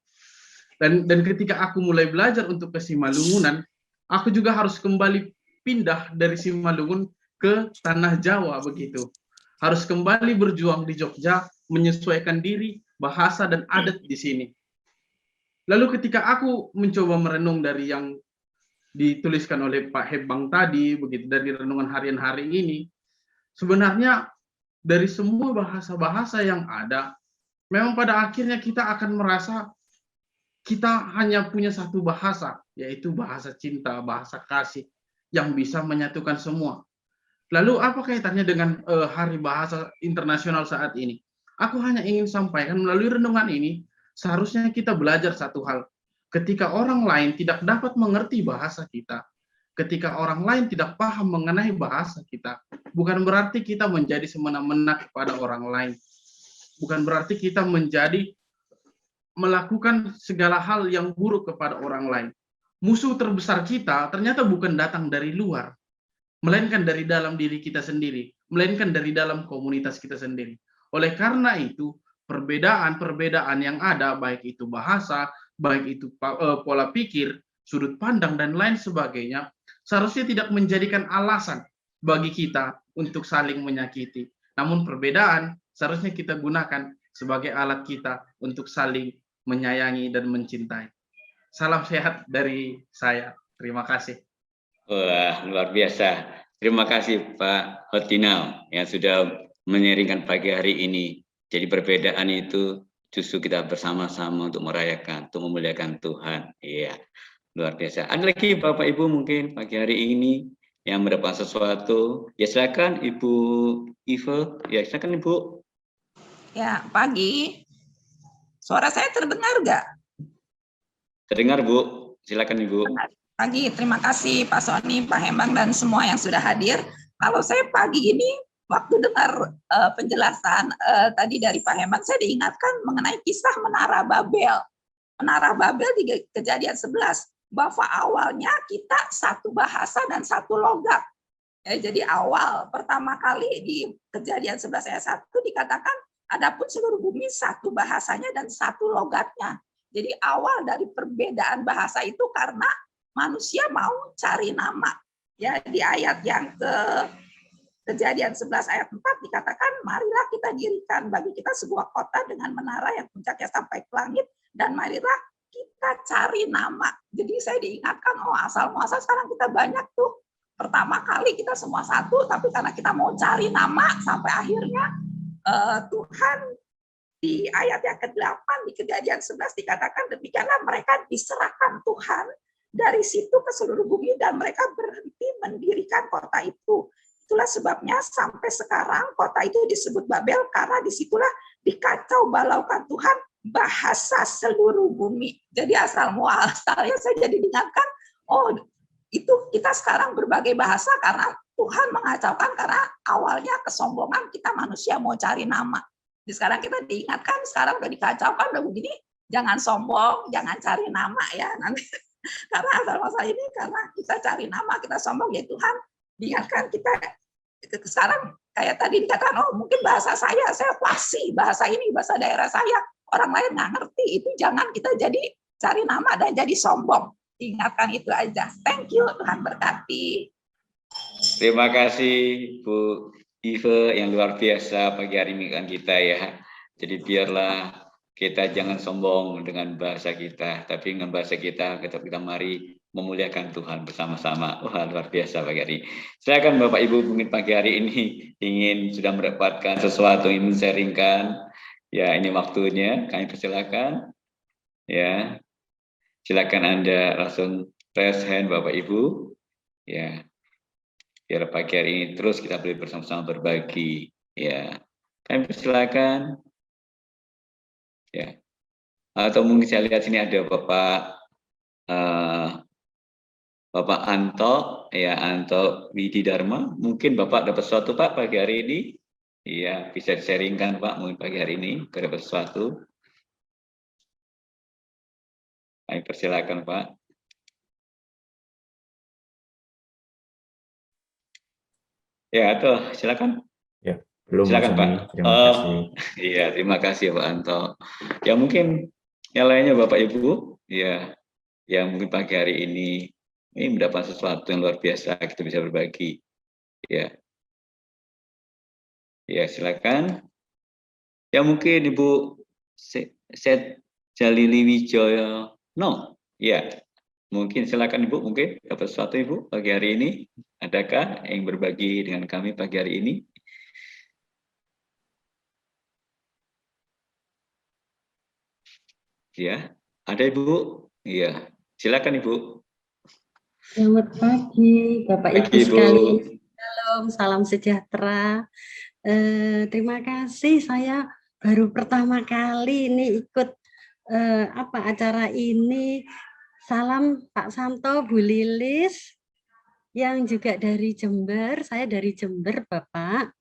Dan ketika aku mulai belajar untuk ke Simalungunan, aku juga harus kembali pindah dari Simalungun ke tanah Jawa, begitu. Harus kembali berjuang di Jogja, menyesuaikan diri, bahasa dan adat di sini. Lalu ketika aku mencoba merenung dari yang dituliskan oleh Pak Hebang tadi, begitu, dari renungan harian hari ini, sebenarnya dari semua bahasa-bahasa yang ada, memang pada akhirnya kita akan merasa kita hanya punya satu bahasa, yaitu bahasa cinta, bahasa kasih, yang bisa menyatukan semua. Lalu apa kaitannya dengan Hari Bahasa Internasional saat ini? Aku hanya ingin sampaikan melalui renungan ini, seharusnya kita belajar satu hal. Ketika orang lain tidak dapat mengerti bahasa kita, ketika orang lain tidak paham mengenai bahasa kita, bukan berarti kita menjadi semena-mena kepada orang lain. Bukan berarti kita melakukan segala hal yang buruk kepada orang lain. Musuh terbesar kita ternyata bukan datang dari luar, melainkan dari dalam diri kita sendiri, melainkan dari dalam komunitas kita sendiri. Oleh karena itu, perbedaan-perbedaan yang ada, baik itu bahasa, baik itu pola pikir, sudut pandang, dan lain sebagainya, seharusnya tidak menjadikan alasan bagi kita untuk saling menyakiti. Namun perbedaan seharusnya kita gunakan sebagai alat kita untuk saling menyayangi dan mencintai. Salam sehat dari saya. Terima kasih. Wah, luar biasa. Terima kasih Pak Hotinal yang sudah menyeringkan pagi hari ini. Jadi perbedaan itu justru kita bersama-sama untuk merayakan, untuk memuliakan Tuhan. Iya, luar biasa. Ada lagi Bapak Ibu mungkin pagi hari ini yang mendapatkan sesuatu? Ya silakan Ibu Ive. Ya silakan Ibu. Ya, pagi. Suara saya terdengar nggak? Terdengar Bu. Silakan Ibu. Pagi, terima kasih Pak Sony, Pak Hembang, dan semua yang sudah hadir. Kalau saya pagi ini, waktu dengar penjelasan tadi dari Pak Hembang, saya diingatkan mengenai kisah Menara Babel. Menara Babel di Kejadian 11, bahwa awalnya kita satu bahasa dan satu logat. Ya, jadi awal pertama kali di Kejadian 11 ayat 1 dikatakan, adapun seluruh bumi satu bahasanya dan satu logatnya. Jadi awal dari perbedaan bahasa itu karena manusia mau cari nama. Ya, di ayat yang Kejadian 11 ayat 4 dikatakan, marilah kita dirikan bagi kita sebuah kota dengan menara yang puncaknya sampai ke langit, dan marilah kita cari nama. Jadi saya diingatkan, oh asal muasal sekarang kita banyak tuh. Pertama kali kita semua satu, tapi karena kita mau cari nama, sampai akhirnya Tuhan di ayat yang ke-8 di Kejadian 11 dikatakan, demikianlah mereka diserahkan Tuhan dari situ ke seluruh bumi dan mereka berhenti mendirikan kota itu. Itulah sebabnya sampai sekarang kota itu disebut Babel, karena disitulah dikacau balaukan Tuhan bahasa seluruh bumi. Jadi asal muasalnya saya jadi diingatkan, oh itu kita sekarang berbagai bahasa karena Tuhan mengacaukan, karena awalnya kesombongan kita manusia mau cari nama. Jadi sekarang kita diingatkan, sekarang udah dikacaukan, udah begini, jangan sombong, jangan cari nama ya. Nanti karena asal masalah ini karena kita cari nama, kita sombong, ya Tuhan diingatkan kita sekarang kayak tadi dikatakan, oh mungkin bahasa saya fasih, bahasa ini bahasa daerah saya, orang lain nggak ngerti, itu jangan kita jadi cari nama dan jadi sombong. Ingatkan itu aja. Thank you, Tuhan berkati. Terima kasih Bu Ive yang luar biasa pagi hari ini kan kita ya. Jadi biarlah kita jangan sombong dengan bahasa kita, tapi dengan bahasa kita mari memuliakan Tuhan bersama-sama. Wah, luar biasa pagi hari. Silakan Bapak Ibu, mungkin pagi hari ini ingin sudah mendapatkan sesuatu yang ingin sharingkan. Ya, ini waktunya. Kami persilakan. Ya, silakan Anda langsung raise hand Bapak Ibu. Ya, biar pagi hari ini terus kita boleh bersama-sama berbagi. Ya, kami persilakan. Ya, atau mungkin saya lihat sini ada Bapak Anto, ya Anto Wididharma. Mungkin Bapak dapat sesuatu Pak pagi hari ini. Iya, bisa di-sharingkan Pak, mungkin pagi hari ini dapat sesuatu. Kami persilakan Pak. Ya, atau silakan. Ya, belum Silakan Pak. Terima kasih. Iya, terima kasih Pak Anto. Ya mungkin yang lainnya Bapak Ibu, ya yang mungkin pagi hari ini mendapat sesuatu yang luar biasa, kita bisa berbagi. Ya, ya silakan. Ya mungkin Ibu Set Jalili Wijoyo. No, ya mungkin silakan Ibu, mungkin dapat sesuatu Ibu pagi hari ini. Adakah yang berbagi dengan kami pagi hari ini? Ya, ada Ibu? Iya, silakan Ibu. Selamat pagi, Bapak Ibu Pagi, Ibu. sekalian. Shalom, salam sejahtera. Terima kasih, saya baru pertama kali ini ikut acara ini. Salam Pak Santo, Bu Lilis, yang juga dari Jember. Saya dari Jember, Bapak.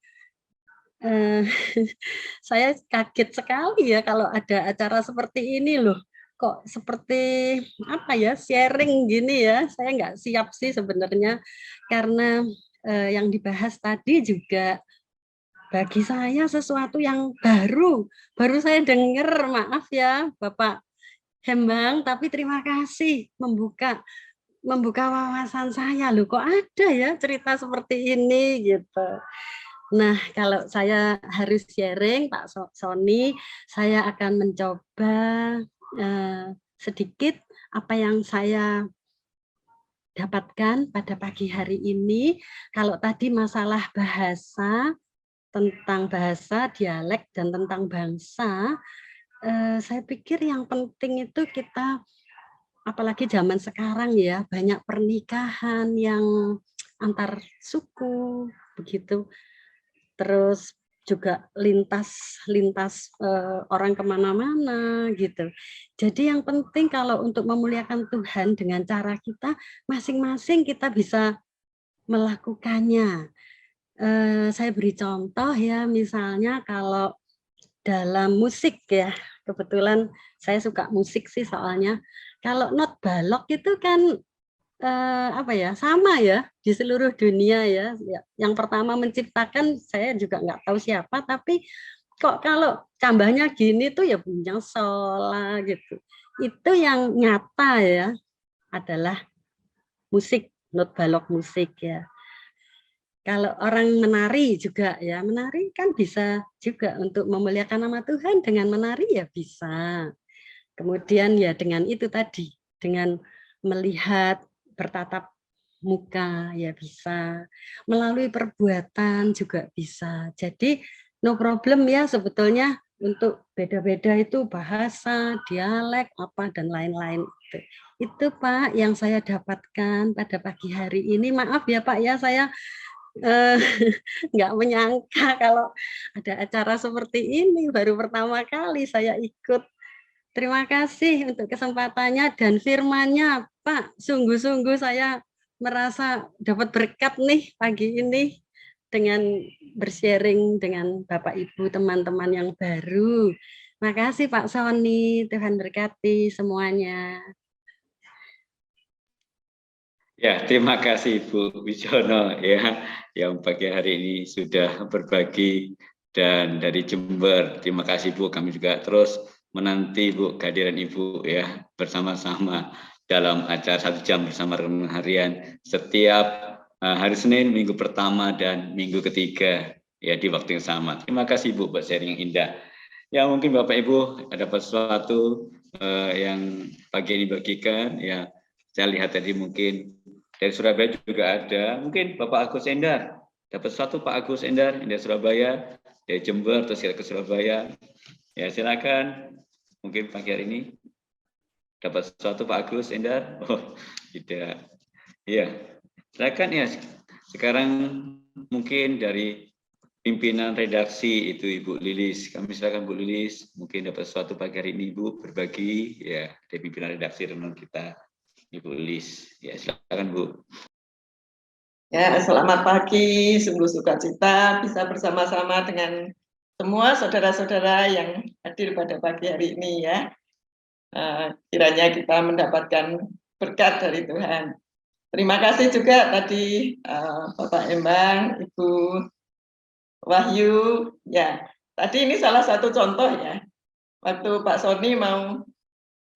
Saya kaget sekali ya kalau ada acara seperti ini loh. Kok seperti apa ya, sharing gini ya. Saya nggak siap sih sebenarnya karena yang dibahas tadi juga bagi saya sesuatu yang baru saya dengar. Maaf ya Bapak Hembang, tapi terima kasih membuka wawasan saya loh. Kok ada ya cerita seperti ini gitu. Nah, kalau saya harus sharing, Pak Sony, saya akan mencoba sedikit apa yang saya dapatkan pada pagi hari ini. Kalau tadi masalah bahasa, tentang bahasa, dialek, dan tentang bangsa, saya pikir yang penting itu kita, apalagi zaman sekarang ya, banyak pernikahan yang antar suku, begitu. Terus juga lintas orang kemana-mana gitu. Jadi yang penting kalau untuk memuliakan Tuhan dengan cara kita masing-masing kita bisa melakukannya. Saya beri contoh ya, misalnya kalau dalam musik ya, kebetulan saya suka musik sih soalnya. Kalau not balok itu kan apa ya, sama ya di seluruh dunia ya. Yang pertama menciptakan saya juga nggak tahu siapa, tapi kok kalau tambahnya gini tuh ya bunyi sola gitu. Itu yang nyata ya adalah musik, not balok musik ya. Kalau orang menari juga ya, menari kan bisa juga untuk memuliakan nama Tuhan, dengan menari ya bisa. Kemudian ya dengan itu tadi, dengan melihat, bertatap muka ya bisa, melalui perbuatan juga bisa. Jadi no problem ya sebetulnya untuk beda-beda itu bahasa, dialek, apa dan lain-lain. Itu Pak yang saya dapatkan pada pagi hari ini. Maaf ya Pak ya, saya nggak menyangka kalau ada acara seperti ini, baru pertama kali saya ikut. Terima kasih untuk kesempatannya dan firman-Nya, Pak. Sungguh-sungguh saya merasa dapat berkat nih pagi ini dengan bersharing dengan Bapak Ibu, teman-teman yang baru. Makasih Pak Sony, Tuhan berkati semuanya. Ya, terima kasih Ibu Wijono ya, yang pagi hari ini sudah berbagi, dan dari Jember. Terima kasih Bu, kami juga terus menanti Bu kehadiran Ibu ya, bersama-sama dalam acara 1 jam bersama renungan harian setiap hari Senin, minggu pertama dan minggu ketiga ya, di waktu yang sama. Terima kasih Bu buat sharing yang indah. Ya mungkin Bapak Ibu dapat sesuatu yang pagi ini bagikan. Ya, saya lihat tadi mungkin dari Surabaya juga ada. Mungkin Bapak Agus Endar dapat sesuatu, Pak Agus Endar dari Surabaya, dari Jember terus ke Surabaya. Ya silakan. Mungkin pagi hari ini dapat sesuatu Pak Agus Endar. Oh tidak. Iya, silakan ya. Sekarang mungkin dari pimpinan redaksi itu Ibu Lilis. Kami silakan Bu Lilis, mungkin dapat sesuatu pagi hari ini Ibu berbagi ya dari pimpinan redaksi renungan kita Ibu Lilis. Ya silakan Bu. Ya, selamat pagi, sungguh sukacita bisa bersama-sama dengan semua saudara-saudara yang hadir pada pagi hari ini ya. Kiranya kita mendapatkan berkat dari Tuhan. Terima kasih juga tadi Bapak Embang, Ibu Wahyu. Ya, tadi ini salah satu contoh ya. Waktu Pak Sony mau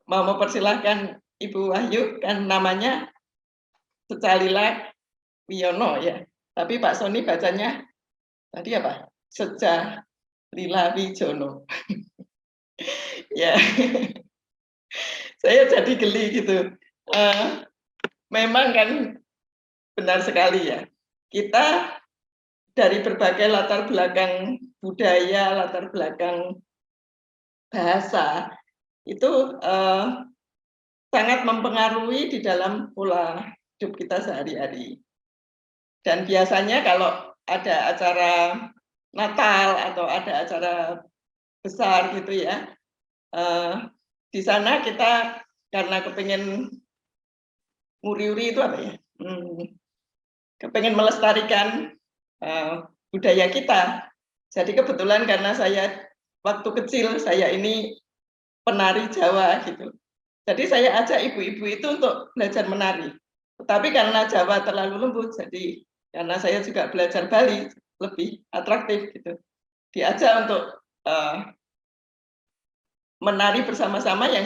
mempersilahkan Ibu Wahyu, kan namanya Secalila Wiono ya. Tapi Pak Sony bacanya tadi apa? Secalila Wijono. Ya, saya jadi geli gitu. Memang kan benar sekali ya. Kita dari berbagai latar belakang budaya, latar belakang bahasa itu sangat mempengaruhi di dalam pola hidup kita sehari-hari. Dan biasanya kalau ada acara Natal atau ada acara besar gitu ya, di sana kita karena kepengen nguri-uri itu apa ya, kepengen melestarikan budaya kita. Jadi kebetulan karena saya waktu kecil saya ini penari Jawa gitu. Jadi saya ajak ibu-ibu itu untuk belajar menari. Tetapi karena Jawa terlalu lembut, jadi karena saya juga belajar Bali lebih atraktif gitu. Diajak untuk menari bersama-sama yang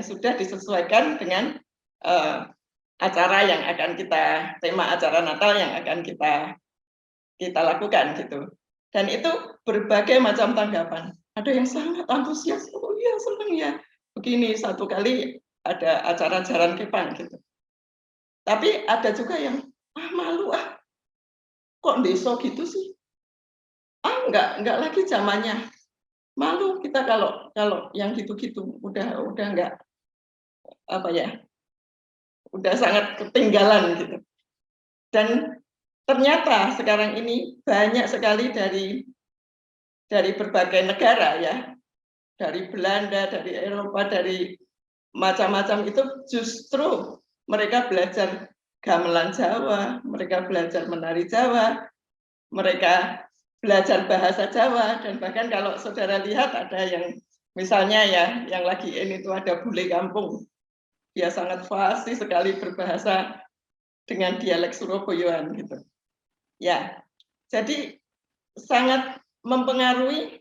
sudah disesuaikan dengan acara yang akan kita, tema acara Natal yang akan kita lakukan gitu. Dan itu berbagai macam tanggapan. Ada yang sangat antusias, oh iya senang ya. Begini satu kali ada acara jaran kepang gitu. Tapi ada juga yang malu kok deso gitu sih. Enggak lagi zamannya. Malu kita kalau yang gitu-gitu udah enggak apa ya. Udah sangat ketinggalan gitu. Dan ternyata sekarang ini banyak sekali dari berbagai negara ya, dari Belanda, dari Eropa, dari macam-macam itu justru mereka belajar gamelan Jawa, mereka belajar menari Jawa, mereka belajar bahasa Jawa, dan bahkan kalau saudara lihat ada yang misalnya ya, yang lagi ini tuh ada bule kampung, dia sangat fasih sekali berbahasa dengan dialek Surabayaan gitu. Ya, jadi sangat mempengaruhi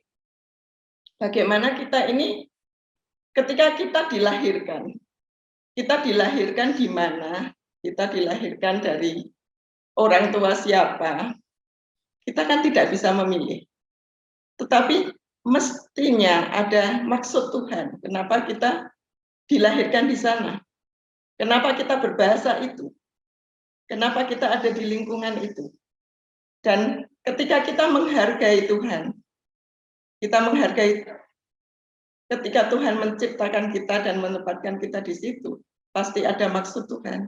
bagaimana kita ini ketika kita dilahirkan. Kita dilahirkan di mana? Kita dilahirkan dari orang tua siapa? Kita kan tidak bisa memilih. Tetapi mestinya ada maksud Tuhan. Kenapa kita dilahirkan di sana? Kenapa kita berbahasa itu? Kenapa kita ada di lingkungan itu? Dan ketika kita menghargai Tuhan, kita menghargai ketika Tuhan menciptakan kita dan menempatkan kita di situ, pasti ada maksud Tuhan.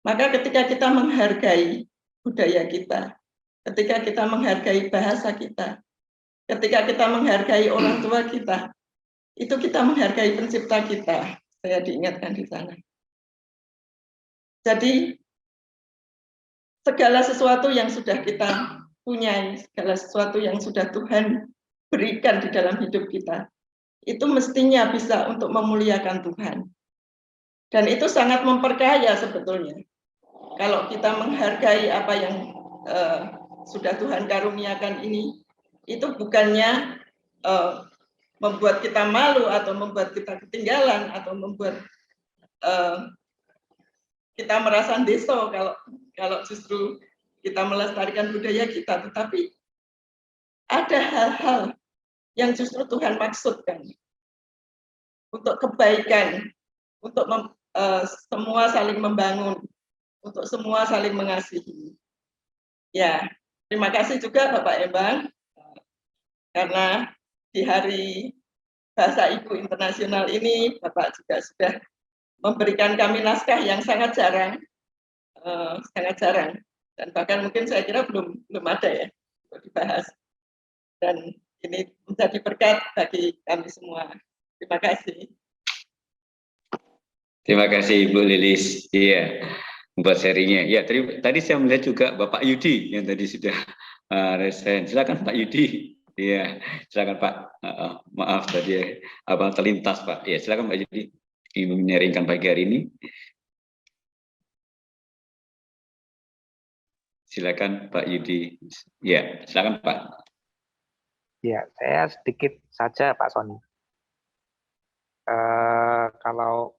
Maka ketika kita menghargai budaya kita, ketika kita menghargai bahasa kita, ketika kita menghargai orang tua kita, itu kita menghargai pencipta kita. Saya diingatkan di sana. Jadi segala sesuatu yang sudah kita punyai, segala sesuatu yang sudah Tuhan berikan di dalam hidup kita, itu mestinya bisa untuk memuliakan Tuhan. Dan itu sangat memperkaya sebetulnya. Kalau kita menghargai apa yang sudah Tuhan karuniakan ini, itu bukannya membuat kita malu atau membuat kita ketinggalan atau membuat kita merasa deso kalau justru kita melestarikan budaya kita, tetapi ada hal-hal yang justru Tuhan maksudkan untuk kebaikan, untuk semua saling membangun, untuk semua saling mengasihi. Ya, terima kasih juga Bapak Embang, karena di Hari Bahasa Ibu Internasional ini Bapak juga sudah memberikan kami naskah yang sangat jarang, dan bahkan mungkin saya kira belum ada ya untuk dibahas. Dan ini menjadi berkat bagi kami semua. Terima kasih. Terima kasih Ibu Lilis. Iya, buat serinya. Ya, tadi saya melihat juga Bapak Yudi yang tadi sudah resen. Silakan Pak Yudi. Iya, silakan Pak. Maaf tadi abang terlintas Pak. Ya, silakan Pak Yudi ingin menyaringkan pagi hari ini. Silakan Pak Yudi. Ya, silakan Pak. Ya, saya sedikit saja Pak Sony. Kalau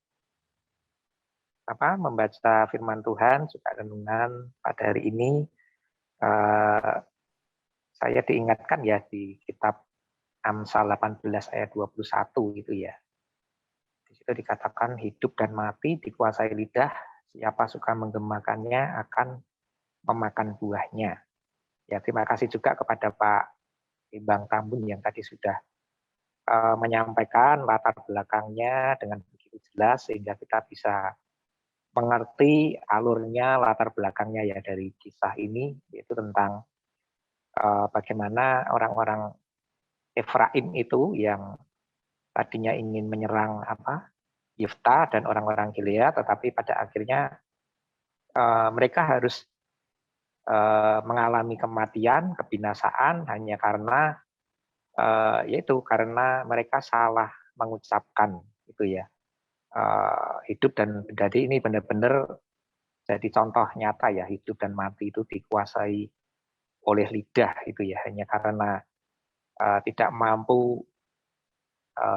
membaca firman Tuhan, suka renungan pada hari ini, saya diingatkan ya di kitab Amsal 18 ayat 21 gitu ya. Di situ dikatakan hidup dan mati dikuasai lidah, siapa suka menggemakannya akan memakan buahnya. Ya, terima kasih juga kepada Pak Bang Tambun yang tadi sudah menyampaikan latar belakangnya dengan begitu jelas sehingga kita bisa mengerti alurnya, latar belakangnya ya dari kisah ini, yaitu tentang bagaimana orang-orang Efraim itu yang tadinya ingin menyerang Yifta dan orang-orang Gilead, tetapi pada akhirnya mereka harus mengalami kematian, kebinasaan hanya karena yaitu karena mereka salah mengucapkan itu ya. Hidup dan jadi ini benar-benar jadi contoh nyata ya, hidup dan mati itu dikuasai oleh lidah itu ya, hanya karena tidak mampu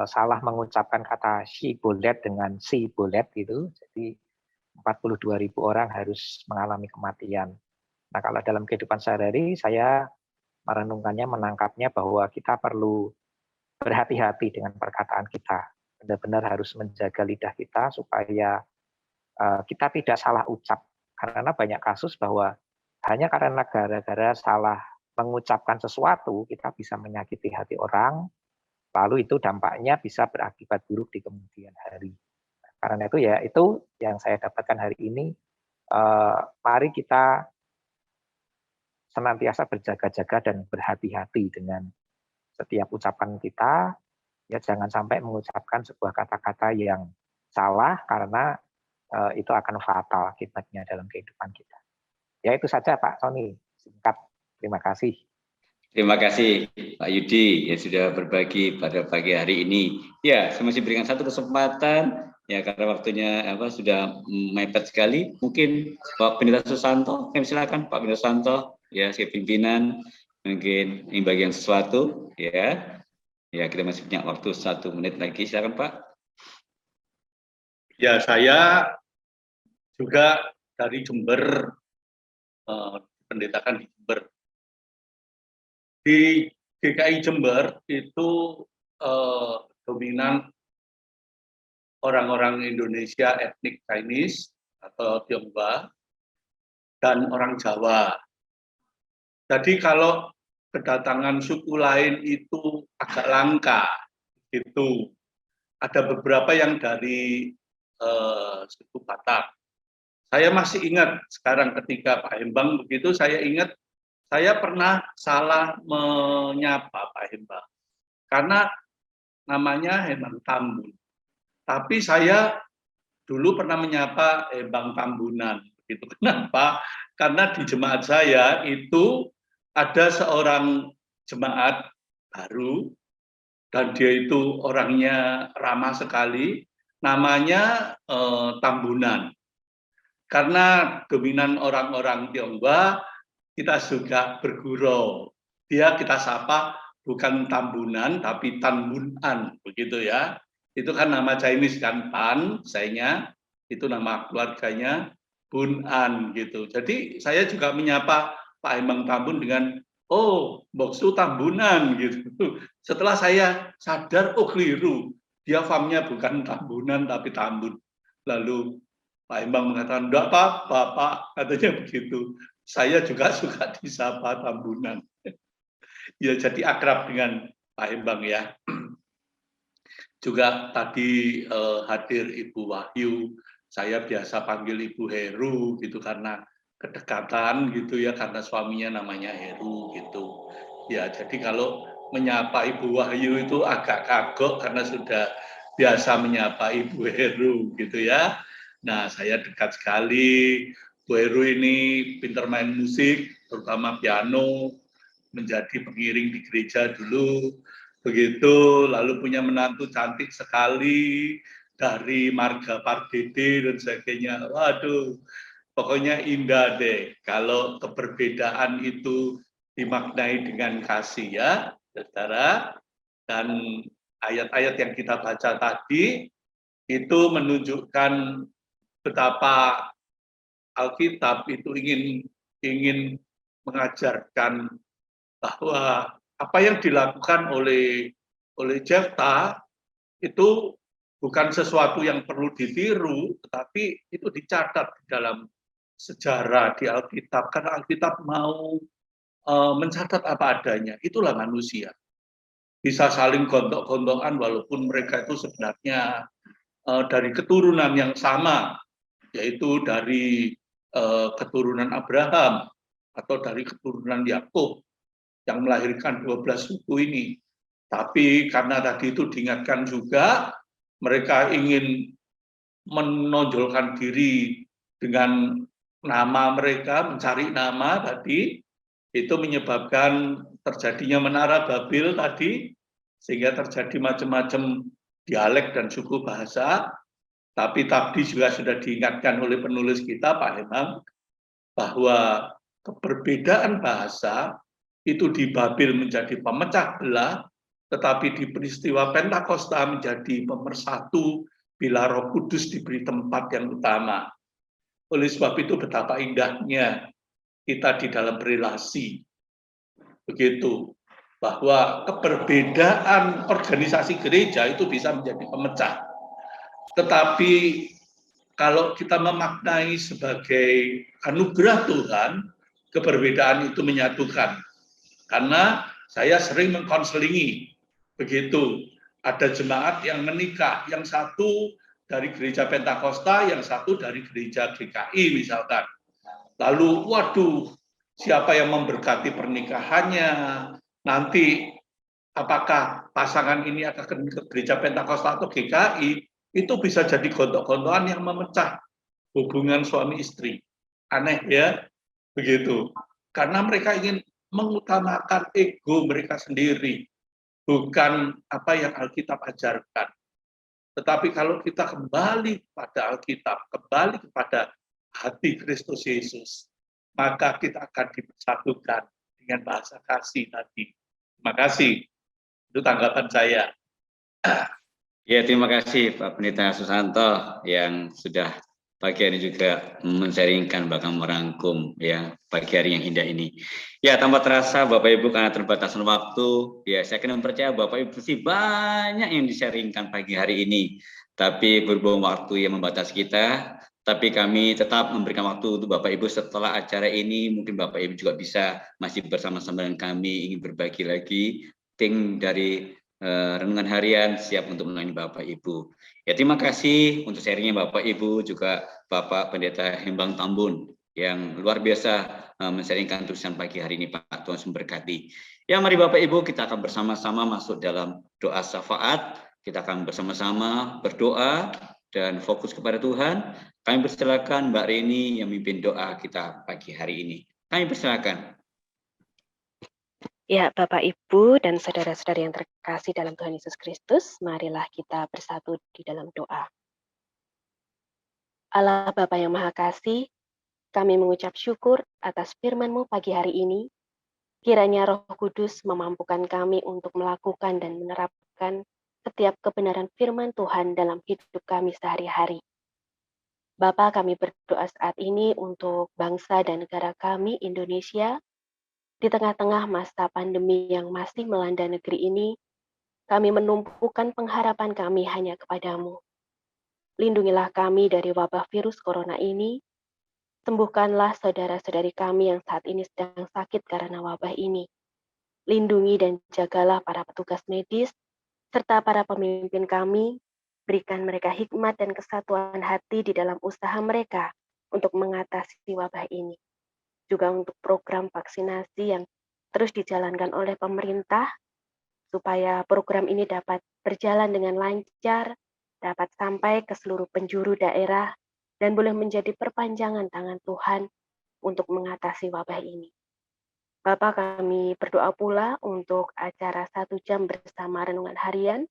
salah mengucapkan kata Shibolet dengan Sibolet gitu, jadi 42.000 orang harus mengalami kematian. Nah, kalau dalam kehidupan sehari-hari saya merenungkannya, menangkapnya bahwa kita perlu berhati-hati dengan perkataan kita. Benar-benar harus menjaga lidah kita supaya kita tidak salah ucap. Karena banyak kasus bahwa hanya karena gara-gara salah mengucapkan sesuatu, kita bisa menyakiti hati orang, lalu itu dampaknya bisa berakibat buruk di kemudian hari. Karena itu ya, itu yang saya dapatkan hari ini, mari kita senantiasa berjaga-jaga dan berhati-hati dengan setiap ucapan kita, ya jangan sampai mengucapkan sebuah kata-kata yang salah karena itu akan fatal akibatnya dalam kehidupan kita. Ya itu saja Pak Sony, singkat. Terima kasih. Terima kasih Pak Yudi yang sudah berbagi pada pagi hari ini. Ya, saya masih berikan satu kesempatan ya karena waktunya sudah mepet sekali. Mungkin Pak Pendeta Susanto, silakan Pak Pendeta Susanto ya sebagai pimpinan mungkin ingin bagian sesuatu ya. Ya, kita masih punya waktu 1 menit lagi. Silakan Pak. Ya, saya juga dari Jember, pendetakan di Jember. Di DKI Jember itu dominan orang-orang Indonesia etnik Chinese atau Tionghoa dan orang Jawa. Jadi kalau kedatangan suku lain itu agak langka, gitu. Ada beberapa yang dari suku Batak. Saya masih ingat sekarang ketika Pak Hembang begitu, saya ingat saya pernah salah menyapa Pak Hembang karena namanya Hembang Tambun. Tapi saya dulu pernah menyapa Hembang Tambunan. Gitu. Kenapa? Karena di jemaat saya itu ada seorang jemaat baru dan dia itu orangnya ramah sekali, namanya Tambunan. Karena dominan orang-orang Tionghoa, kita juga bergurau. Dia kita sapa bukan Tambunan, tapi Tanbunan, begitu ya. Itu kan nama Chinese kan, Tan, sayanya, itu nama keluarganya, Bunan, gitu. Jadi saya juga menyapa Pak Hembang Tambun dengan oh Mboksu Tambunan gitu. Setelah saya sadar, oh keliru, dia famnya bukan Tambunan tapi Tambun. Lalu Pak Embang mengatakan, enggak apa-apa Pak, katanya begitu. Saya juga suka disapa Tambunan. Ya jadi akrab dengan Pak Embang ya. Juga tadi hadir Ibu Wahyu, saya biasa panggil Ibu Heru gitu karena kedekatan gitu ya, karena suaminya namanya Heru gitu. Ya jadi kalau menyapa Ibu Wahyu itu agak kagok karena sudah biasa menyapa Ibu Heru gitu ya. Nah saya dekat sekali, Bu Heru ini pintar main musik, terutama piano, menjadi pengiring di gereja dulu. Begitu, lalu punya menantu cantik sekali dari marga Pardede dan sebagainya. Waduh, pokoknya indah deh kalau keberbedaan itu dimaknai dengan kasih ya, saudara. Dan ayat-ayat yang kita baca tadi itu menunjukkan betapa Alkitab itu ingin mengajarkan bahwa apa yang dilakukan oleh Jefta itu bukan sesuatu yang perlu ditiru, tetapi itu dicatat di dalam sejarah di Alkitab, karena Alkitab mau mencatat apa adanya. Itulah manusia. Bisa saling gontok-gontokan walaupun mereka itu sebenarnya dari keturunan yang sama, yaitu dari keturunan Abraham atau dari keturunan Yakub yang melahirkan 12 suku ini. Tapi karena tadi itu diingatkan juga, mereka ingin menonjolkan diri dengan nama mereka, mencari nama tadi, itu menyebabkan terjadinya menara Babel tadi, sehingga terjadi macam-macam dialek dan suku bahasa. Tapi tadi juga sudah diingatkan oleh penulis kita, Pak Hemang, bahwa keberbedaan bahasa itu di Babel menjadi pemecah belah, tetapi di peristiwa Pentakosta menjadi pemersatu bila Roh Kudus diberi tempat yang utama. Oleh sebab itu betapa indahnya kita di dalam relasi. Begitu, bahwa keberbedaan organisasi gereja itu bisa menjadi pemecah. Tetapi kalau kita memaknai sebagai anugerah Tuhan, keberbedaan itu menyatukan. Karena saya sering mengkonselingi, begitu, ada jemaat yang menikah, yang satu dari gereja Pentakosta, yang satu dari gereja GKI misalkan. Lalu, waduh, siapa yang memberkati pernikahannya, nanti apakah pasangan ini akan ke gereja Pentakosta atau GKI, itu bisa jadi gontok-gontokan yang memecah hubungan suami istri. Aneh ya, begitu. Karena mereka ingin mengutamakan ego mereka sendiri, bukan apa yang Alkitab ajarkan. Tetapi kalau kita kembali pada Alkitab, kembali kepada hati Kristus Yesus, maka kita akan dipersatukan dengan bahasa kasih tadi. Terima kasih. Itu tanggapan saya. Ya, terima kasih Pak Pendeta Susanto yang sudah pagi hari juga men-sharingkan bahkan merangkum ya pagi hari yang indah ini. Ya, tanpa terasa Bapak Ibu karena terbatasan waktu, ya saya kena percaya Bapak Ibu sih banyak yang di-sharingkan pagi hari ini. Tapi berhubung waktu yang membatasi kita, tapi kami tetap memberikan waktu untuk Bapak Ibu setelah acara ini, mungkin Bapak Ibu juga bisa masih bersama-sama dengan kami ingin berbagi lagi. Tim dari renungan harian siap untuk melayani Bapak Ibu. Ya, terima kasih untuk sharingnya Bapak Ibu, juga Bapak Pendeta Hembang Tambun yang luar biasa men-sharingkan tulisan pagi hari ini Pak. Tuhan memberkati. Ya, mari Bapak Ibu kita akan bersama-sama masuk dalam doa syafaat. Kita akan bersama-sama berdoa dan fokus kepada Tuhan. Kami persilakan Mbak Reni yang memimpin doa kita pagi hari ini. Kami persilakan. Ya, Bapak, Ibu, dan saudara-saudari yang terkasih dalam Tuhan Yesus Kristus, marilah kita bersatu di dalam doa. Allah Bapa yang Maha Kasih, kami mengucap syukur atas firman-Mu pagi hari ini. Kiranya Roh Kudus memampukan kami untuk melakukan dan menerapkan setiap kebenaran firman Tuhan dalam hidup kami sehari-hari. Bapa, kami berdoa saat ini untuk bangsa dan negara kami, Indonesia, Di tengah-tengah masa pandemi yang masih melanda negeri ini, kami menumpukan pengharapan kami hanya kepadamu. Lindungilah kami dari wabah virus corona ini. Sembuhkanlah saudara-saudari kami yang saat ini sedang sakit karena wabah ini. Lindungi dan jagalah para petugas medis, serta para pemimpin kami. Berikan mereka hikmat dan kesatuan hati di dalam usaha mereka untuk mengatasi wabah ini. Juga untuk program vaksinasi yang terus dijalankan oleh pemerintah, supaya program ini dapat berjalan dengan lancar, dapat sampai ke seluruh penjuru daerah, dan boleh menjadi perpanjangan tangan Tuhan untuk mengatasi wabah ini. Bapak, kami berdoa pula untuk acara 1 jam bersama renungan harian.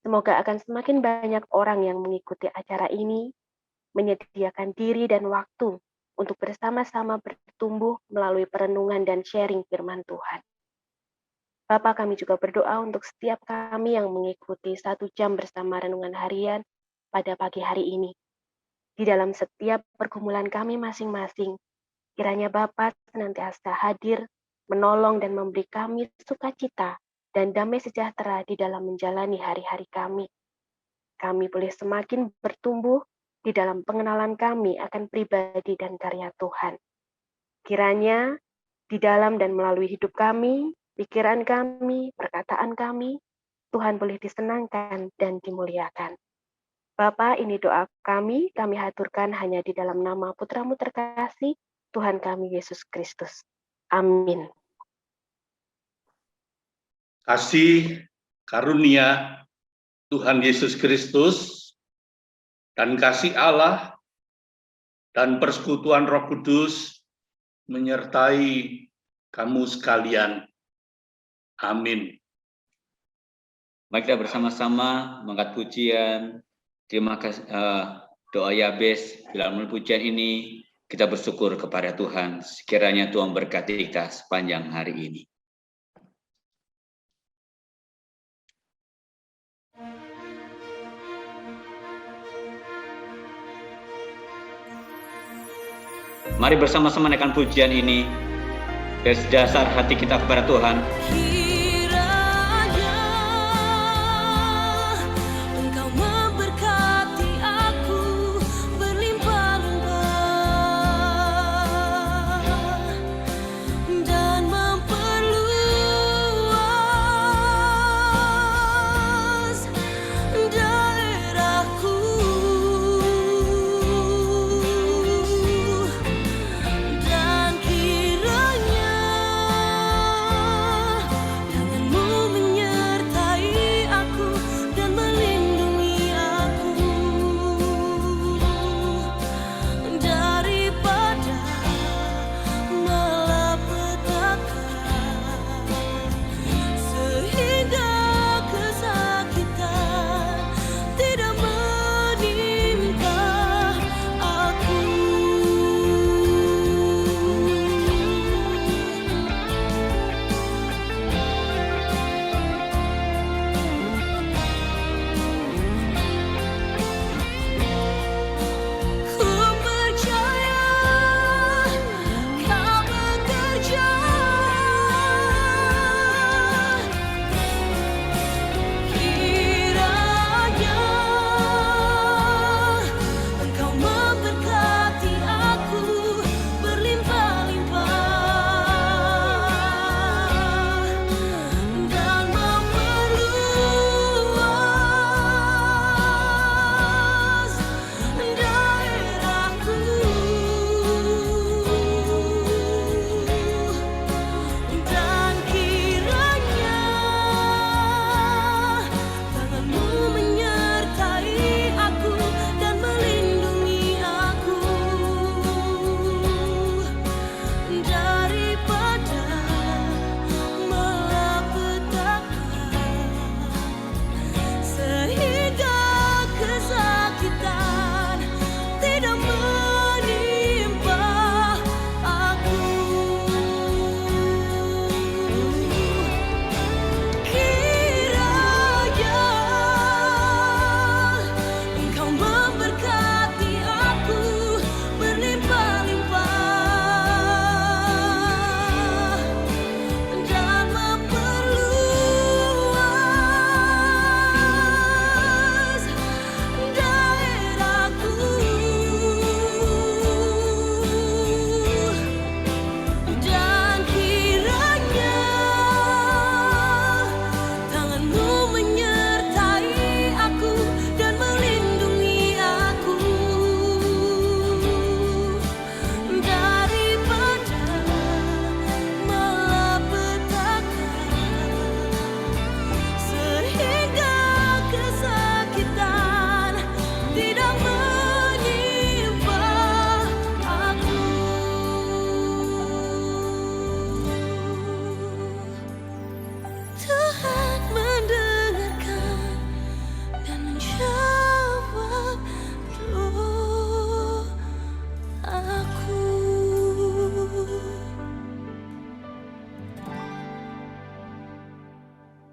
Semoga akan semakin banyak orang yang mengikuti acara ini, menyediakan diri dan waktu untuk bersama-sama bertumbuh melalui perenungan dan sharing firman Tuhan. Bapak, kami juga berdoa untuk setiap kami yang mengikuti 1 jam bersama renungan harian pada pagi hari ini. Di dalam setiap pergumulan kami masing-masing, kiranya Bapak senantiasa hadir, menolong dan memberi kami sukacita dan damai sejahtera di dalam menjalani hari-hari kami. Kami boleh semakin bertumbuh di dalam pengenalan kami akan pribadi dan karya Tuhan. Kiranya di dalam dan melalui hidup kami, pikiran kami, perkataan kami, Tuhan boleh disenangkan dan dimuliakan. Bapa, ini doa kami haturkan hanya di dalam nama Putra-Mu terkasih, Tuhan kami Yesus Kristus. Amin. Kasih karunia Tuhan Yesus Kristus dan kasih Allah dan persekutuan Roh Kudus menyertai kamu sekalian. Amin. Mari kita bersama-sama mengangkat pujian. Terima kasih doa Yabes. Bila melalui pujian ini kita bersyukur kepada Tuhan. Sekiranya Tuhan berkati kita sepanjang hari ini. Mari bersama-sama naikkan pujian ini dari dasar hati kita kepada Tuhan. Kiranya Engkau memberkati aku berlimpah-limpah dan memperluas daerahku. Dan kiranya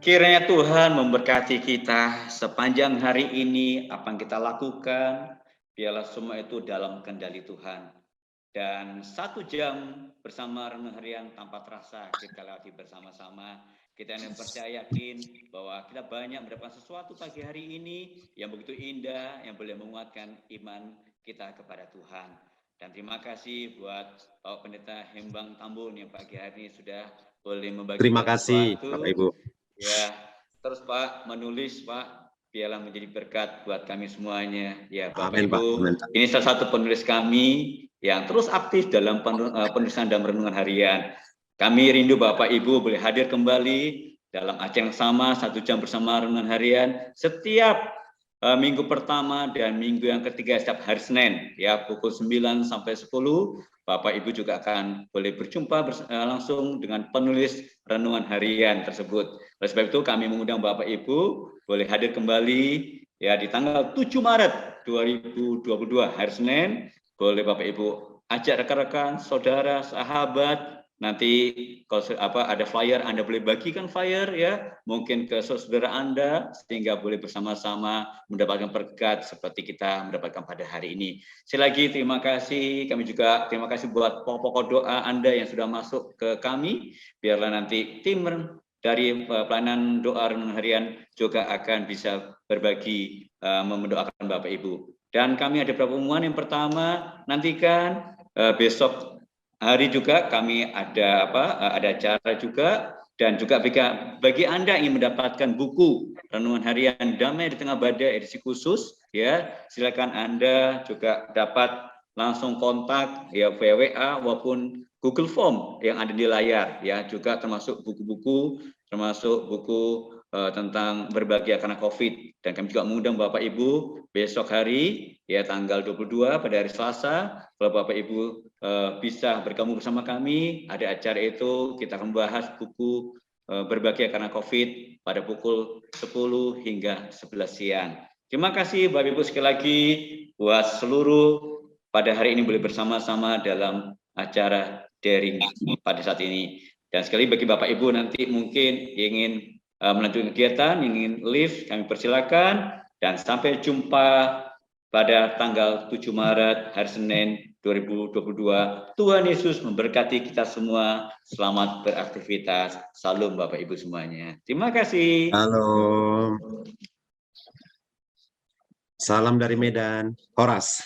Kiranya Tuhan memberkati kita sepanjang hari ini, apa yang kita lakukan, biarlah semua itu dalam kendali Tuhan. Dan 1 jam bersama renungan harian tanpa terasa kita lagi bersama-sama. Kita yang percaya yakin bahwa kita banyak mendapatkan sesuatu pagi hari ini yang begitu indah, yang boleh menguatkan iman kita kepada Tuhan. Dan terima kasih buat Bapak Pendeta Hembang Tambun yang pagi hari ini sudah boleh membagi Terima kasih sesuatu. Bapak Ibu. Ya, terus Pak menulis Pak, biarlah menjadi berkat buat kami semuanya. Ya Bapak Amin, Pak. Ibu, Amin. ini salah satu penulis kami yang terus aktif dalam penulisan dan renungan harian. Kami rindu Bapak Ibu boleh hadir kembali dalam acara yang sama, 1 jam bersama renungan harian setiap minggu pertama dan minggu yang ketiga setiap hari Senin, ya pukul 9 sampai 10. Bapak Ibu juga akan boleh berjumpa langsung dengan penulis renungan harian tersebut. Oleh sebab itu kami mengundang Bapak Ibu boleh hadir kembali ya di tanggal 7 Maret 2022 hari Senin. Boleh Bapak Ibu ajak rekan-rekan, saudara, sahabat. Nanti kalau ada flyer, Anda boleh bagikan flyer ya, mungkin ke saudara Anda sehingga boleh bersama-sama mendapatkan berkat seperti kita mendapatkan pada hari ini. Sekali lagi terima kasih. Kami juga terima kasih buat pokok doa Anda yang sudah masuk ke kami. Biarlah nanti tim dari pelayanan doa renungan harian juga akan bisa berbagi mendoakan Bapak Ibu. Dan kami ada beberapa pengumuman. Yang pertama, nantikan besok hari juga kami ada acara juga, dan juga bagi Anda yang mendapatkan buku renungan harian Damai di Tengah Badai edisi khusus, ya silakan Anda juga dapat langsung kontak ya via WA maupun Google Form yang ada di layar, ya juga termasuk buku-buku, termasuk buku tentang berbahagia karena COVID. Dan kami juga mengundang Bapak Ibu besok hari ya tanggal 22 pada hari Selasa, kalau Bapak Ibu bisa bergabung bersama kami, ada acara itu kita akan membahas buku berbahagia karena COVID pada pukul 10 hingga 11 siang. Terima kasih Bapak Ibu sekali lagi buat seluruh pada hari ini boleh bersama-sama dalam acara daring pada saat ini. Dan sekali bagi Bapak Ibu nanti mungkin ingin melanjutkan kegiatan, ingin live, kami persilakan. Dan sampai jumpa pada tanggal 7 Maret hari Senin 2022. Tuhan Yesus memberkati kita semua. Selamat beraktivitas. Salam Bapak Ibu semuanya. Terima kasih. Halo. Salam dari Medan. Horas.